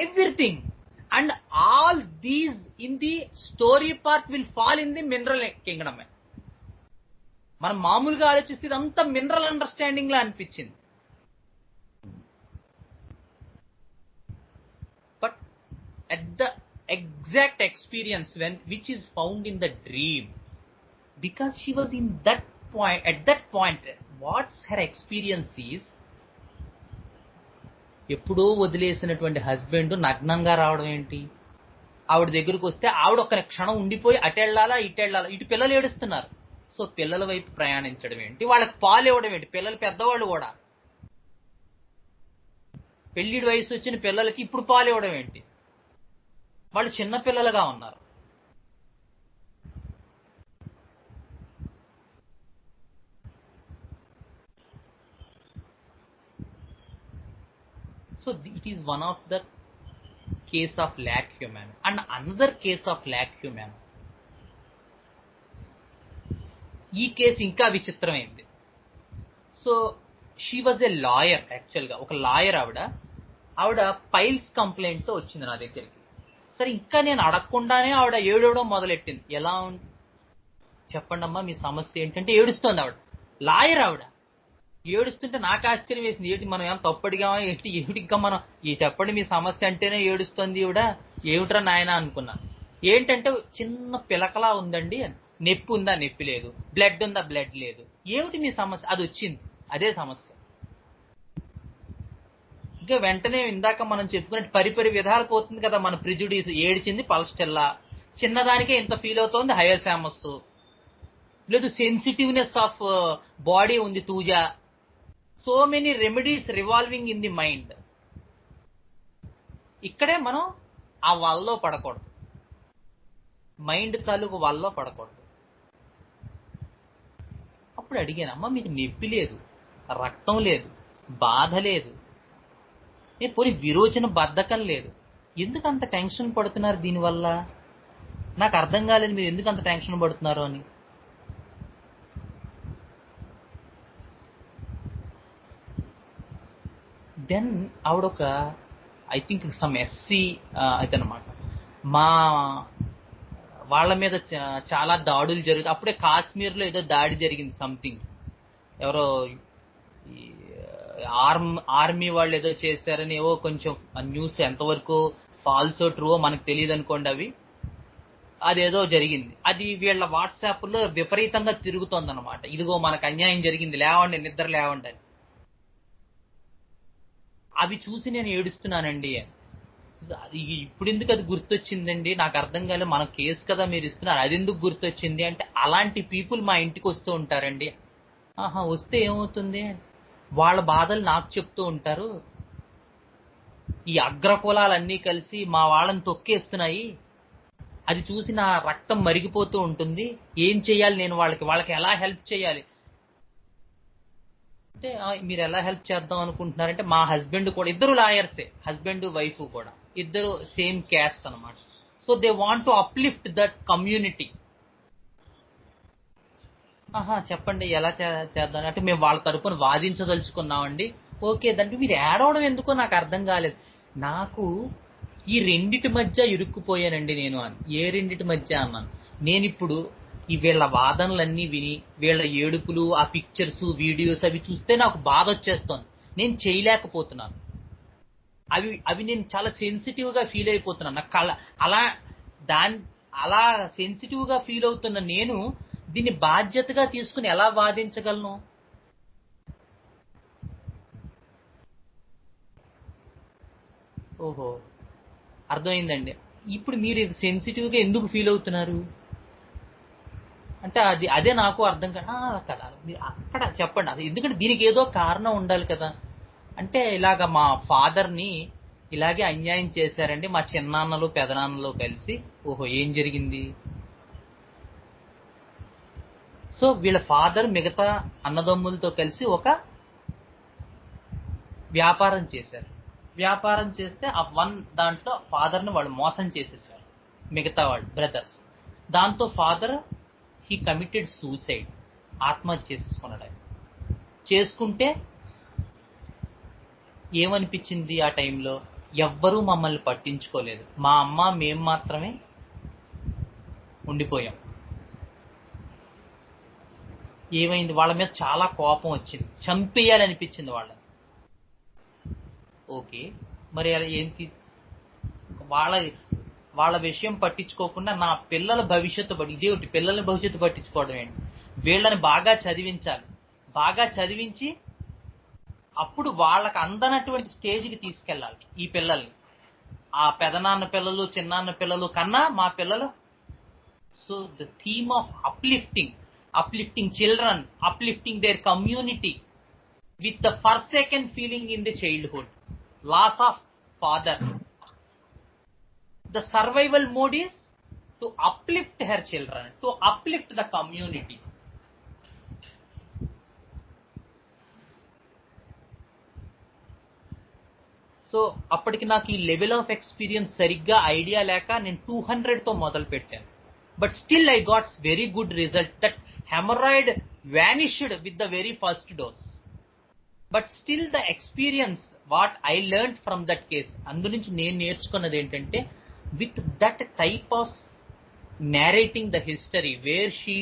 Speaker 1: Everything and all these in the story part will fall in the mineral kingdom. మనం మామూలుగా ఆలోచిస్తే ఇదంతా మినరల్ అండర్స్టాండింగ్ లా అనిపించింది. But at the exact experience which is found in the dream, because she was in that point, at that point, what's her experience is, ఎప్పుడో వదిలేసినటువంటి husband నగ్నంగా రావడం ఏంటి, ఆవిడ దగ్గరకు వస్తే ఆవిడ ఒక క్షణం ఉండిపోయి అటెళ్ళాలా ఇటెళ్ళాలా, ఇటు పిల్లలు ఏడుస్తున్నారు, సో పిల్లల వైపు ప్రయాణించడం ఏంటి, వాళ్ళకి పాలు ఇవ్వడం ఏంటి, పిల్లలు పెద్దవాళ్ళు కూడా, పెళ్లిడి వయసు వచ్చిన పిల్లలకి ఇప్పుడు పాలు ఇవ్వడం ఏంటి, వాళ్ళు చిన్న పిల్లలుగా ఉన్నారు. So it is one of the case of lack humanum. And another case of lack humanum, ఈ కేసు ఇంకా విచిత్రమైంది. So she was a lawyer, యాక్చువల్గా ఒక లాయర్. ఆవిడ పైల్స్ కంప్లైంట్ తో వచ్చింది నా దగ్గరికి. సరే, ఇంకా నేను అడగకుండానే ఆవిడ ఏడవడం మొదలెట్టింది. ఎలా చెప్పండి అమ్మా మీ సమస్య ఏంటంటే ఏడుస్తోంది ఆవిడ. లాయర్ ఆవిడ ఏడుస్తుంటే నాకు ఆశ్చర్యం వేసింది, ఏంటి మనం ఏమైనా తప్పడిగామా ఏంటి, ఇంకా మనం ఈ చెప్పండి మీ సమస్య అంటేనే ఏడుస్తుంది ఈవిడ, ఏమిట్రా నాయన అనుకున్నా. ఏంటంటే చిన్న పిలకలా ఉందండి, నొప్పి ఉందా, నొప్పి లేదు, బ్లడ్ ఉందా, బ్లడ్ లేదు, ఏమిటి మీ సమస్య, అది వచ్చింది, అదే సమస్య. ఇంకా వెంటనే ఇందాక మనం చెప్పుకున్నట్టు పరిపరి విధాలు పోతుంది కదా మన ప్రిజుడీస్. ఏడిచింది పల్స్టెల్లా, చిన్నదానికే ఇంత ఫీల్ అవుతోంది హయోసామస్, లేదు సెన్సిటివ్నెస్ ఆఫ్ బాడీ ఉంది thuja. So many remedies revolving in the mind. ఇక్కడే మనం ఆ వల్లో పడకూడదు, మైండ్ తాలూకు వల్లో పడకూడదు. అప్పుడు అడిగాను, అమ్మ మీకు నొప్పి లేదు, రక్తం లేదు, బాధ లేదు, పోనీ విరోచన బద్ధకం లేదు, ఎందుకు అంత టెన్షన్ పడుతున్నారు దీనివల్ల, నాకు అర్థం కాలేదు మీరు ఎందుకు అంత టెన్షన్ పడుతున్నారు అని. దెన్ ఆవిడొక ఐ థింక్ సమ్ ఎస్సీ అయితేనమాట. మా వాళ్ళ మీద చాలా దాడులు జరుగుతాయి. అప్పుడే కాశ్మీర్లో ఏదో దాడి జరిగింది సంథింగ్, ఎవరో ఆర్మీ వాళ్ళు ఏదో చేశారని ఏవో కొంచెం న్యూస్ ఎంతవరకు ఫాల్సో ట్రూవో మనకు తెలియదు అనుకోండి. అదేదో జరిగింది. అది వీళ్ళ వాట్సాప్ లో విపరీతంగా తిరుగుతోంది అనమాట. ఇదిగో మనకు అన్యాయం జరిగింది, లేవండి, నిద్ర లేవండి అని. అవి చూసి నేను ఏడుస్తున్నానండి. ఇప్పుడు ఎందుకు అది గుర్తొచ్చిందండి నాకు అర్థం కాలేదు. మన కేసు కదా మీరు ఇస్తున్నారు, అది ఎందుకు గుర్తొచ్చింది అంటే, అలాంటి పీపుల్ మా ఇంటికి వస్తూ ఉంటారండి. ఆహా, వస్తే ఏమవుతుంది, వాళ్ళ బాధలు నాకు చెప్తూ ఉంటారు. ఈ అగ్రకులాలన్నీ కలిసి మా వాళ్ళని తొక్కేస్తున్నాయి, అది చూసి నా రక్తం మరిగిపోతూ ఉంటుంది. ఏం చేయాలి నేను, వాళ్ళకి ఎలా హెల్ప్ చేయాలి అంటే, మీరు ఎలా హెల్ప్ చేద్దాం అనుకుంటున్నారంటే, మా హస్బెండ్ కూడా, ఇద్దరు లాయర్సే, హస్బెండ్ వైఫ్ కూడా ఇద్దరు సేమ్ క్యాస్ట్ అనమాట. So they want to uplift that community. ఆహా, చెప్పండి ఎలా చేద్దాం అంటే, మేము వాళ్ళ తరపున వాదించదలుచుకున్నామండి. ఓకే, దాంట్లో మీరు ఏడవడం ఎందుకో నాకు అర్థం కాలేదు. నాకు ఈ రెండిటి మధ్య ఇరుక్కుపోయానండి నేను అని. ఏ రెండిటి మధ్య అన్నాను నేను ఇప్పుడు. ఈ వీళ్ళ వాదనలన్నీ విని, వీళ్ళ ఏడుపులు, ఆ పిక్చర్స్, వీడియోస్ అవి చూస్తే నాకు బాధ వచ్చేస్తోంది. నేను చేయలేకపోతున్నాను. అవి నేను చాలా సెన్సిటివ్ గా ఫీల్ అయిపోతున్నాను. నాకు అలా సెన్సిటివ్ గా ఫీల్ అవుతున్న నేను దీన్ని బాధ్యతగా తీసుకుని ఎలా వాదించగలను? ఓహో, అర్థమైందండి. ఇప్పుడు మీరు సెన్సిటివ్ గా ఎందుకు ఫీల్ అవుతున్నారు అంటే, అదే నాకు అర్థం కదా. మీరు అక్కడ చెప్పండి అది, ఎందుకంటే దీనికి ఏదో కారణం ఉండాలి కదా. అంటే ఇలాగ మా ఫాదర్ని ఇలాగే అన్యాయం చేశారండి మా చిన్నాన్నలు పెదనాన్నలు కలిసి. ఓహో, ఏం జరిగింది? సో వీళ్ళ ఫాదర్ మిగతా అన్నదమ్ములతో కలిసి ఒక వ్యాపారం చేశారు. వ్యాపారం చేస్తే ఆ దాంట్లో ఫాదర్ని వాళ్ళు మోసం చేసేసారు, మిగతా వాళ్ళు బ్రదర్స్. దాంతో ఫాదర్ హీ కమిటెడ్ సూసైడ్, ఆత్మహత్య చేసేసుకున్నాడు. ఆయన చేసుకుంటే ఏమనిపించింది ఆ టైంలో, ఎవ్వరూ మమ్మల్ని పట్టించుకోలేదు, మా అమ్మ మేము మాత్రమే ఉండిపోయాం. ఏమైంది, వాళ్ళ మీద చాలా కోపం వచ్చింది, చంపేయాలనిపించింది వాళ్ళని. ఓకే, మరి అలా ఏంటి, వాళ్ళ విషయం పట్టించుకోకుండా నా పిల్లల భవిష్యత్తు ఇదేమిటి, పిల్లల భవిష్యత్తు పట్టించుకోవడం ఏంటి? వీళ్ళని బాగా చదివించాలి, బాగా చదివించి అప్పుడు వాళ్ళకి అందనటువంటి స్టేజ్కి తీసుకెళ్ళాలి ఈ పిల్లల్ని. ఆ పెదనాన్న పిల్లలు చిన్నాన్న పిల్లలు కన్నా మా పిల్లలు. So the theme of uplifting children, uplifting their community with the forsaken feeling in the childhood, loss of father. The survival mode is to uplift her children, to uplift the community. So అప్పటికి నాకు ఈ level of experience సరిగ్గా idea లేక నేను 200తో మొదలు పెట్టాను. But still I got very good result. That hemorrhoid vanished with the very first dose. But still the experience what I learned from that case, అందు నుంచి నేను నేర్చుకున్నది ఏంటంటే, with that type of narrating the history where she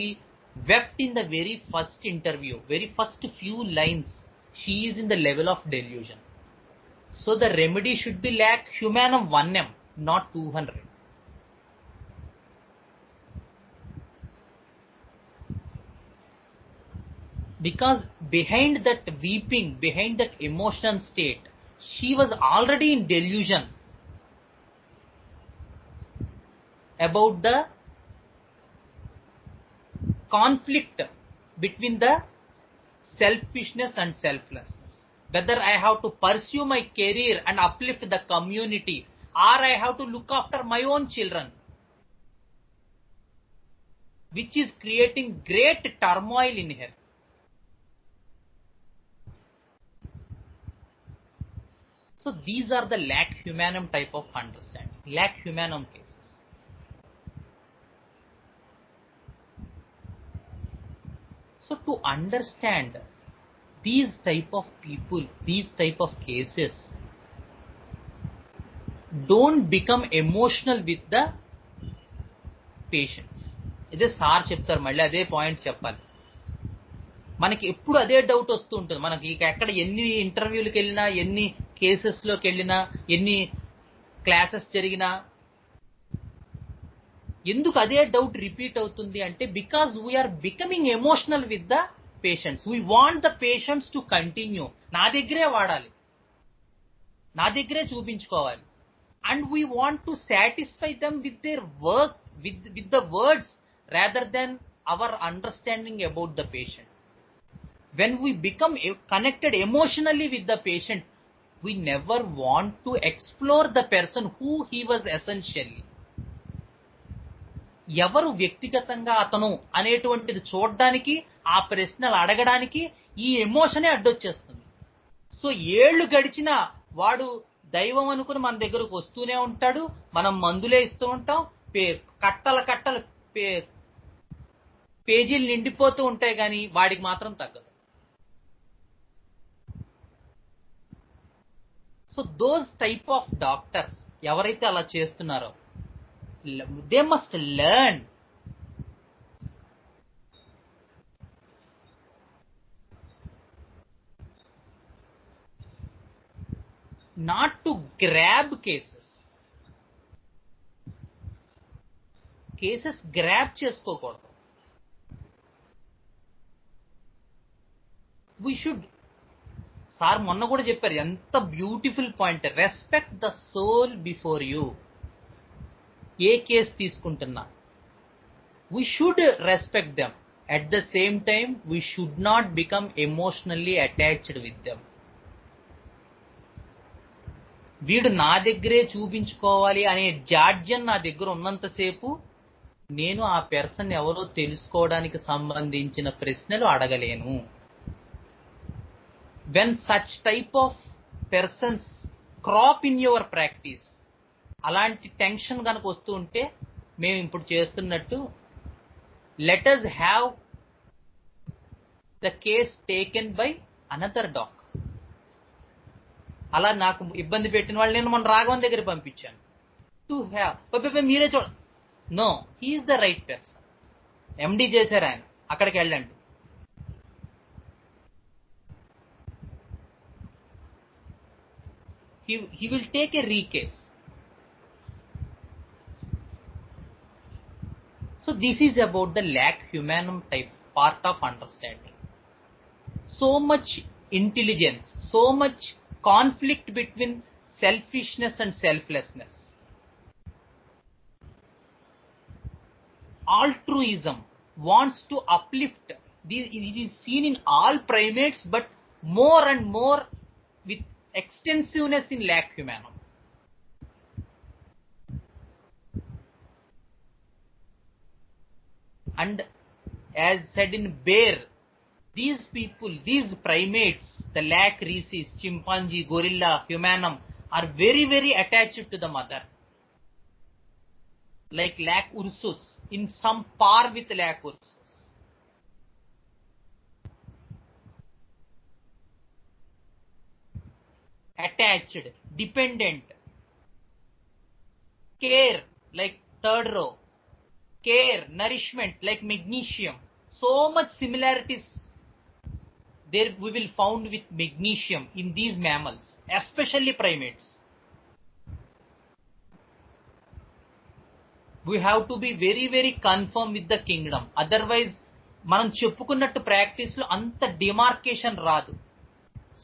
Speaker 1: wept in the very first interview, very first few lines, she is in the level of delusion. So the remedy should be like humanum 1M, not 200. Because behind that weeping, behind that emotional state, she was already in delusion about the conflict between the selfishness and selflessness. Whether I have to pursue my career and uplift the community, or I have to look after my own children, which is creating great turmoil in her. So these are the lac humanum type of understanding, lac humanum cases. So to understand these type of people, these type of cases don't become emotional with the patients. ఇదే sir చెప్తారు, మళ్ళీ అదే point చెప్పాలి. మనకి ఎప్పుడు అదే doubt వస్తూ ఉంటుంది. మనకి ఎక్కడ ఎన్ని ఇంటర్వ్యూలకు వెళ్ళినా, ఎన్ని కేసెస్లోకి వెళ్ళినా, ఎన్ని క్లాసెస్ జరిగినా ఎందుకు అదే డౌట్ రిపీట్ అవుతుంది అంటే, because we are becoming emotional with the patients. We want the patients to continue. నా దగ్గరే వాడాలి, నా దగ్గరే చూపించుకోవాలి. And we want to satisfy them with their work, with the words rather than our understanding about the patient. When we become connected emotionally with the patient, we never want to explore the person who he was essentially. ఎవరు వ్యక్తిగతంగా అతను అనేటువంటిది చూడడానికి, ఆ ప్రశ్నలు అడగడానికి ఈ ఎమోషనే అడ్డొచ్చేస్తుంది. So ఏళ్లు గడిచినా వాడు దైవం అనుకుని మన దగ్గరకు వస్తూనే ఉంటాడు. మనం మందులే ఇస్తూ ఉంటాం, కట్టలు పేజీలు నిండిపోతూ ఉంటాయి, కానీ వాడికి మాత్రం తగ్గదు. So those type of doctors ఎవరైతే అలా చేస్తున్నారో, they must learn not to grab cases grab చేసుకోకూడదు. వీ షుడ్, సార్ మొన్న కూడా చెప్పారు, ఎంత beautiful point, respect the soul before you. ఏ కేసు తీసుకుంటున్నా we should respect them. At the same time we should not become emotionally attached with them. వీడు నా దగ్గరే చూపించుకోవాలి అనే జాడ్యం నా దగ్గర ఉన్నంతసేపు నేను ఆ పర్సన్ ఎవరో తెలుసుకోవడానికి సంబంధించిన ప్రశ్నలు అడగలేను. when such type of persons crop in your practice, అలాంటి టెన్షన్ కనుక వస్తూ ఉంటే, మేము ఇప్పుడు చేస్తున్నట్టు let us have the case taken by another doc. అలా నాకు ఇబ్బంది పెట్టిన వాళ్ళు నేను మన రాఘవన్ దగ్గర పంపించాను. టు హ్యావ్ మీరే చూడ, no, he's the right person, MD చేశారు ఆయన, అక్కడికి వెళ్ళండి. He will take a recase. So this is about the lac humanum type part of understanding. So much intelligence, so much conflict between selfishness and selflessness. Altruism wants to uplift. It is seen in all primates, but more and more with extensiveness in lac humanum. And as said in bear, these people, these primates, the lac rhesus, chimpanzee, gorilla, humanum, are very, very attached to the mother. Like lac ursus, in some par with lac ursus. Attached, dependent, care like third row, care, nourishment like magnesium. So much similarities there we will found with magnesium in these mammals, especially primates. We have to be very, very confirm with the kingdom. Otherwise మనం చెప్పుకున్నట్టు practice లో అంత demarcation రాదు.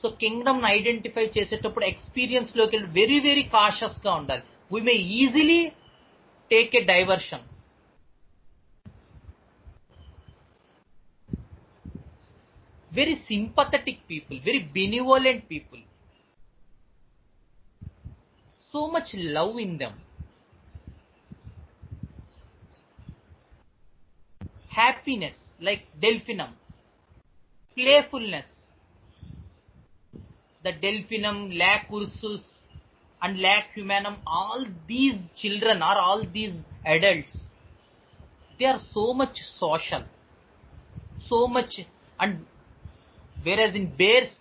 Speaker 1: So Kingdom identify చేసేటప్పుడు experience లోకి వెళ్ళి very, very cautious గా ఉండాలి. We may easily take a diversion. Very sympathetic people, very benevolent people, so much love in them, happiness like delphinum, playfulness, the delphinum, lac ursus and lac humanum, all these children or all these adults, they are so much social, so much, and Whereas in bears,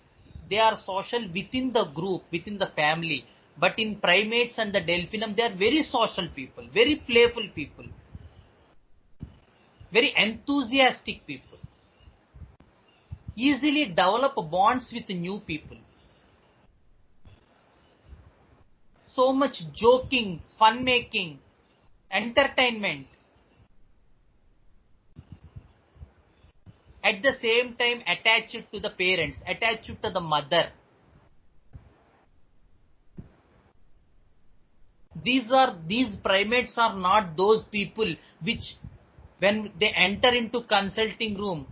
Speaker 1: they are social within the group, within the family. But in primates and the delphinum, they are very social people, very playful people, very enthusiastic people, easily develop bonds with new people. So much joking, fun making, entertainment. At the same time, attached to the parents, attached to the mother. These primates are not those people which, when they enter into consulting room,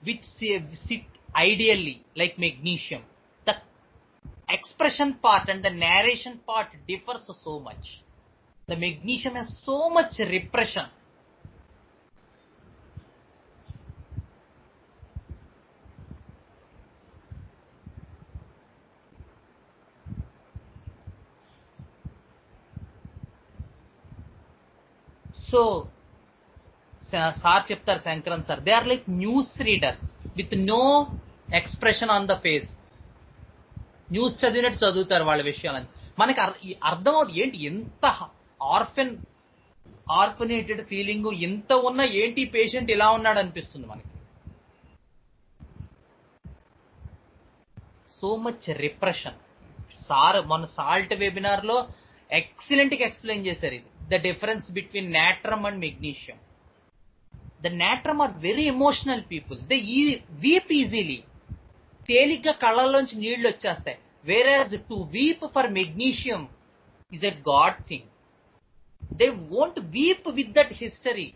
Speaker 1: which sit ideally like magnesium. The expression part and the narration part differs so much. The magnesium has so much repression. So, sir చెప్తారు Sankaran sir, they are like news readers with no expression on the face. News చదివినట్టు చదువుతారు వాళ్ళ విషయాలని. మనకి అర్థం అవుతుంది ఏంటి ఎంత ఆర్ఫనేటెడ్ ఫీలింగ్, ఎంత ఉన్నా ఏంటి పేషెంట్ ఇలా ఉన్నాడు అనిపిస్తుంది మనకి. So much repression. సార్ మన సాల్ట్ వెబినార్ లో ఎక్సలెంట్ గా ఎక్స్ప్లెయిన్ చేశారు ఇది, the difference between natrum and magnesium. The natrum are very emotional people. They weep easily. తేలిగ్గా కళ్ళల్లోంచి నీళ్లు వచ్చేస్తాయి. Whereas to weep for magnesium is a God thing. They won't weep with that history.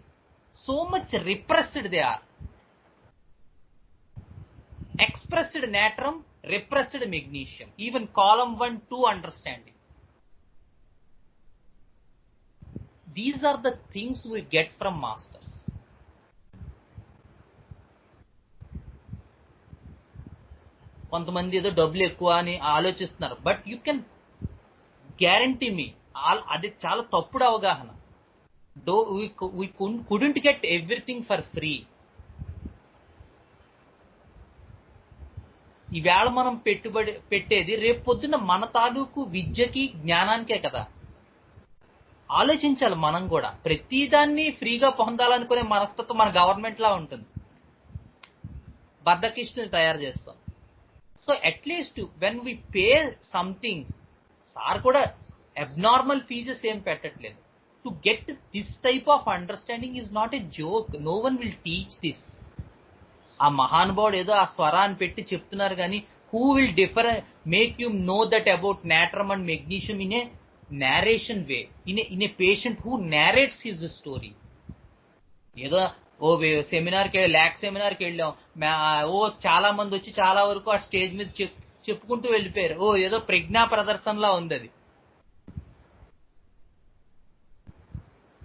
Speaker 1: So much repressed they are. Expressed natrum, repressed magnesium. Even column 1, 2 understanding. These are the things we get from masters. కొంతమంది ఏదో డబ్బులు ఎక్కువ అని ఆలోచిస్తున్నారు, but you can guarantee మీ అది చాలా తప్పుడు అవగాహన. we couldn't get everything for free. ఈవేళ మనం పెట్టుబడి పెట్టేది రేపు పొద్దున్న మన తాలూకు విద్యకి జ్ఞానానికే కదా. ఆలోచించాలి మనం కూడా. ప్రతిదాన్ని ఫ్రీగా పొందాలనుకునే మనస్తత్వం మన గవర్నమెంట్ లా ఉంటుంది, బద్దకిష్టుని తయారు చేస్తాం. So at least when we pay something, sir కూడా అబ్నార్మల్ ఫీజెస్ ఏం పెట్టట్లేదు. To get this type of understanding is not a joke. No one will teach this. ఆ మహానుభావుడు ఏదో ఆ స్వరాన్ని పెట్టి చెప్తున్నారు కానీ who will make you know that about natrum and magnesium in a narration way, in a patient who narrates his story. ఏదో సెమినార్కి ల్యాక్ సెమినార్కి వెళ్ళాం, చాలా మంది వచ్చి చాలా వరకు ఆ స్టేజ్ మీద చెప్పుకుంటూ వెళ్ళిపోయారు. ఏదో ప్రజ్ఞా ప్రదర్శనలా ఉంది అది.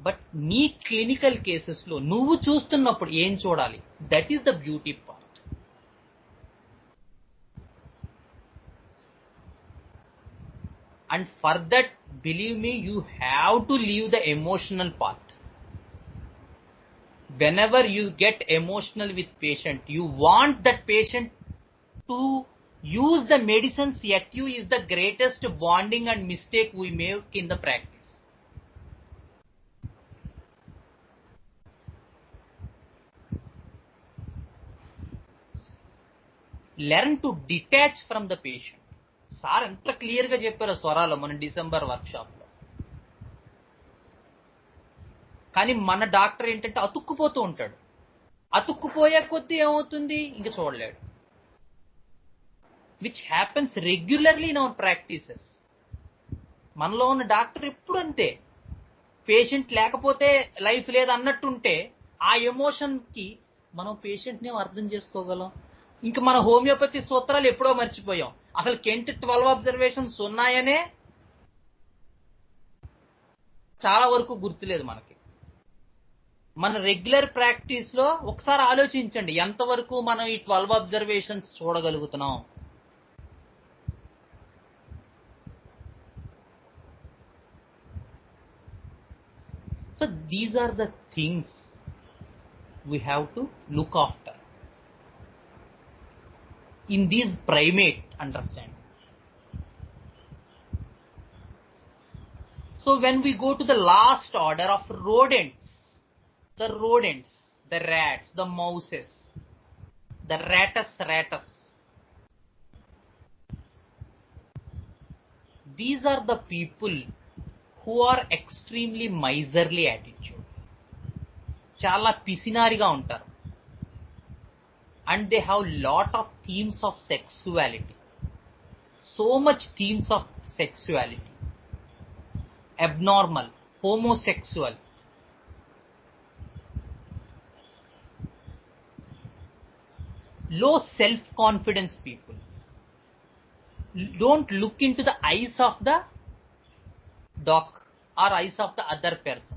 Speaker 1: బట్ నీ క్లినికల్ కేసెస్ లో నువ్వు చూస్తున్నప్పుడు ఏం చూడాలి, that is the beauty part. And for that, believe me, you have to leave the emotional part. Whenever you get emotional with patient, you want that patient to use the medicines. Yet you is the greatest bonding and mistake we make in the practice. Learn to detach from the patient. Sir ఎంత clear గా చెప్పారో స్వరాలు మన December work shop లో. కానీ మన doctor ఏంటంటే అతుక్కుపోతూ ఉంటాడు. అతుక్కుపోయే కొద్దీ ఏమవుతుంది, ఇంక చూడలేడు. Which happens regularly in our practices. మనలో ఉన్న డాక్టర్ ఎప్పుడు అంతే. పేషెంట్ లేకపోతే లైఫ్ లేదు అన్నట్టుంటే ఆ ఎమోషన్ కి మనం పేషెంట్ ని అర్థం చేసుకోగలం. ఇంక మన హోమియోపతి సూత్రాలు ఎప్పుడో మర్చిపోయాం. అసలు కెంట్ 12 అబ్జర్వేషన్స్ ఉన్నాయనే చాలా వరకు గుర్తులేదు మనకి. మన రెగ్యులర్ ప్రాక్టీస్ లో ఒకసారి ఆలోచించండి ఎంతవరకు మనం ఈ 12 అబ్జర్వేషన్స్ చూడగలుగుతున్నాం. So these are the things we have to look after. in these primate understanding. So when we go to the last order of rodents, the rats, the mouses, the ratus, these are the people who are extremely miserly attitude. Chala pisinariga untaru. And they have lot of themes of sexuality. So much themes of sexuality. Abnormal, homosexual. Low self-confidence people. Don't look into the eyes of the dog or eyes of the other persons.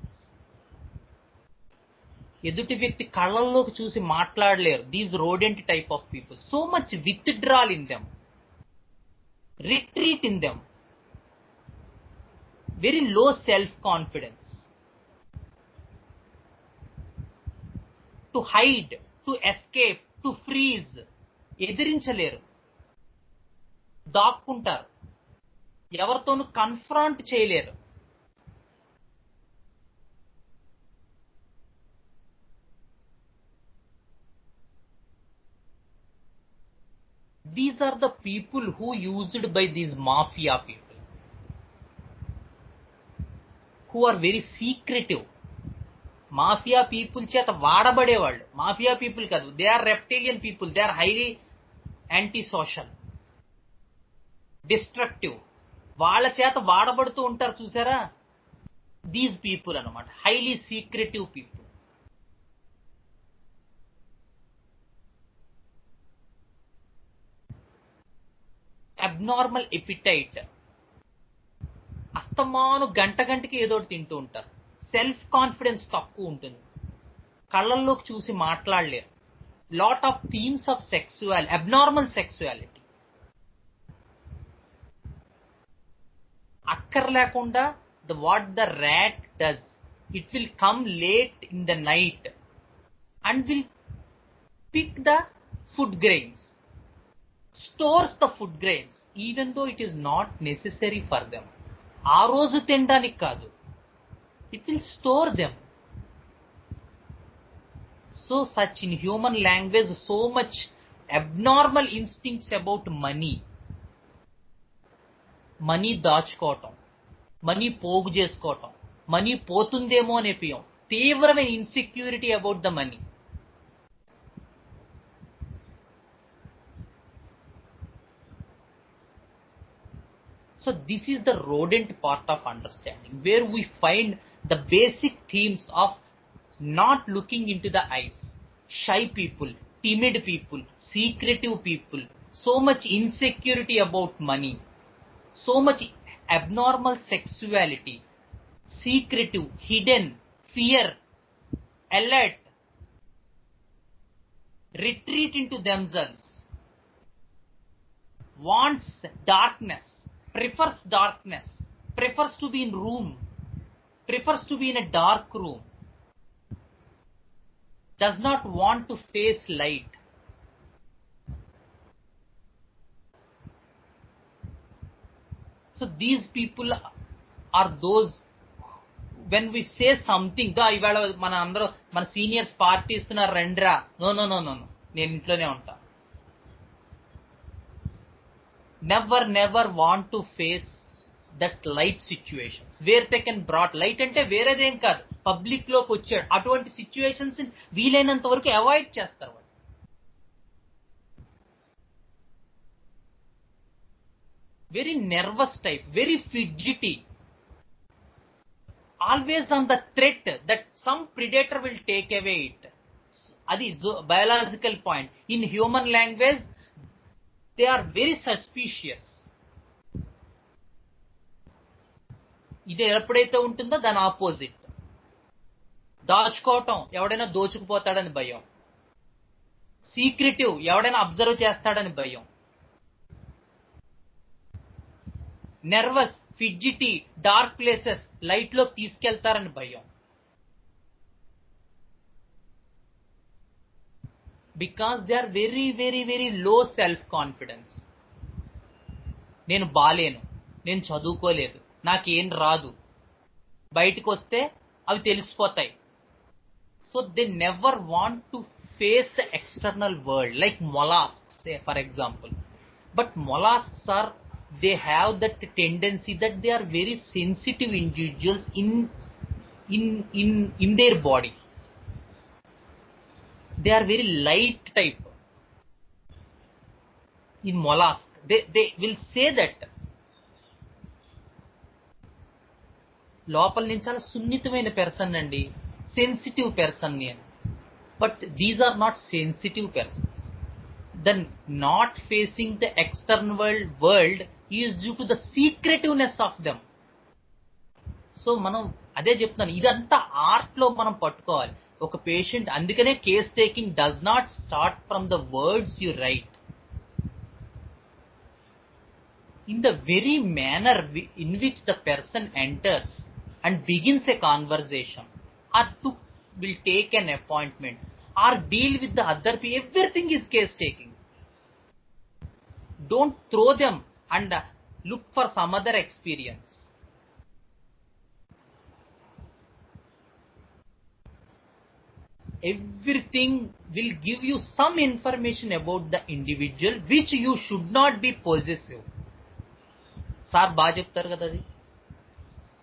Speaker 1: ఎదుటి వ్యక్తి కళ్ళల్లోకి చూసి మాట్లాడలేరు. These rodent type of people. So much withdrawal in them, retreat in them, very low self confidence, to hide, to escape, to freeze. ఎదిరించలేరు, దాక్కుంటారు, ఎవరితోనూ confront చేయలేరు. These are the people who used by these mafia people, who are very secretive. Mafia people చేత వాడబడేవాళ్ళు. Mafia people కాదు, they are reptilian people. They are highly anti social, destructive. వాళ్ళ చేత వాడబడుతూ ఉంటారు చూసారా, దీస్ పీపుల్ అన్నమాట. Highly secretive people. Abnormal appetite, అస్తమాను గంటకి ఏదోటి తింటూ ఉంటారు. సెల్ఫ్ కాన్ఫిడెన్స్ తక్కువ ఉంటుంది, కళ్ళల్లోకి చూసి మాట్లాడలేరు. Lot of themes of abnormal sexuality. అక్కర్లేకుండా what the rat does, it will come late in the night and will pick the food grains, stores the food grains even though it is not necessary for them. ఆ రోజు తినడానికి కాదు, it will store them. So such in human language, so much abnormal instincts about money. Money దాచుకోవటం, money పోగు చేసుకోవటం, money పోతుందేమో అనే భయం, తీవ్రమైన insecurity about the money. So this is the rodent part of understanding, where we find the basic themes of not looking into the eyes, shy people, timid people, secretive people, so much insecurity about money, so much abnormal sexuality, secretive, hidden, fear, alert, retreat into themselves, wants darkness, prefers to be in room, prefers to be in a dark room, does not want to face light. So these people are those, when we say something, ఇవాళ మన అందరూ మన seniors party ఇస్తున్నారు రండ్రా, no no no no, నేను ఇంట్లోనే ఉంటా. Never want to face that light situations where they can brought light. అంటే వేరేదేం కాదు, పబ్లిక్ లోకి వచ్చాడు, అటువంటి సిచ్యువేషన్స్ వీలైనంత వరకు అవాయిడ్ చేస్తారు. Very nervous type, very fidgety, always on the threat that some predator will take away it. Adi biological point. In human language, they are very suspicious. ఇది ఎప్పుడైతే ఉంటుందో దాని ఆపోజిట్. దాచుకోవటం, ఎవడైనా దోచుకుపోతాడని భయం. సీక్రెటివ్, ఎవడైనా అబ్జర్వ్ చేస్తాడని భయం. నర్వస్, ఫిడ్జిటీ, డార్క్ ప్లేసెస్, లైట్ లోకి తీసుకెళ్తారని భయం. because they are very very very low self confidence. నేను బాలేను, నేను చదువుకోలేదు, నాకేం రాదు, బయటకు వస్తే అవి తెలిసిపోతాయి. So they never want to face the external world, like mollusks say for example. But mollusks are, they have that tendency that they are very sensitive individuals in their body. They are very light type in mollusk. They will say that లోపల నుంచి చాలా సున్నితమైన person అండి, sensitive person నేను. But these are not sensitive persons. The not facing the external world is due to the secretiveness of them. So మనం అదే చెప్తున్నాను, ఇదంతా ఆర్ట్ లో మనం పట్టుకోవాలి. ఒక పేషెంట్, అందుకనే case taking does not start from the words you right. In the very manner in which the person enters and begins a conversation, or will take an appointment, or deal with the other people, everything is case taking. Don't throw them and look for some other experience. Everything will give you some information about the individual which you should not be possessive. Sir బాగా చెప్తారు కదా, అది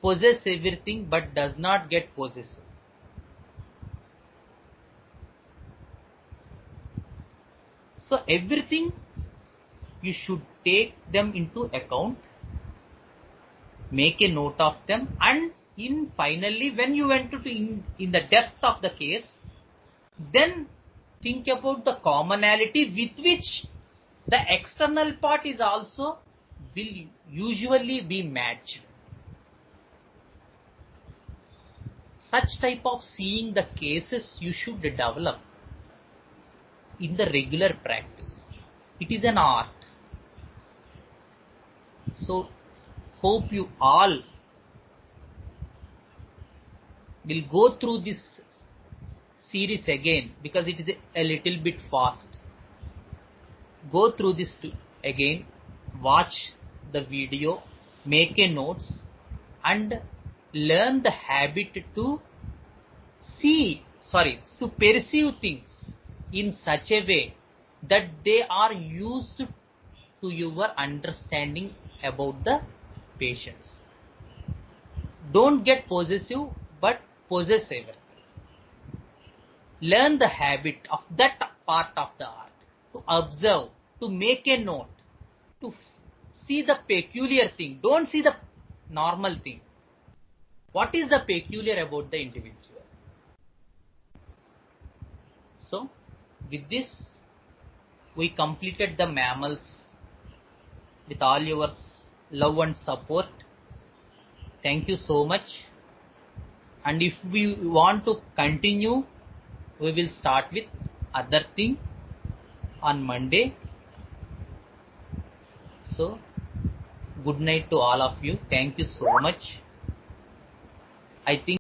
Speaker 1: possess everything but does not get possessive. So everything you should take them in to account, make a note of them, and in finally when you went to in the depth of the case, then think about the commonality with which the external part is also will usually be matched. Such type of seeing the cases you should develop in the regular practice. It is an art. So hope you all will go through this series again, because it is a little bit fast. Go through this again, watch the video, make a notes, and learn the habit to perceive things in such a way that they are used to your understanding about the patients. Don't get possessive, but possessive. Learn the habit of that part of the art, to observe, to make a note, to see the peculiar thing. Don't see the normal thing. What is the peculiar about the individual? So with this we completed the mammals with all your love and support. Thank you so much. And if we want to continue, we will start with other thing on Monday. So good night to all of you. Thank you so much. I think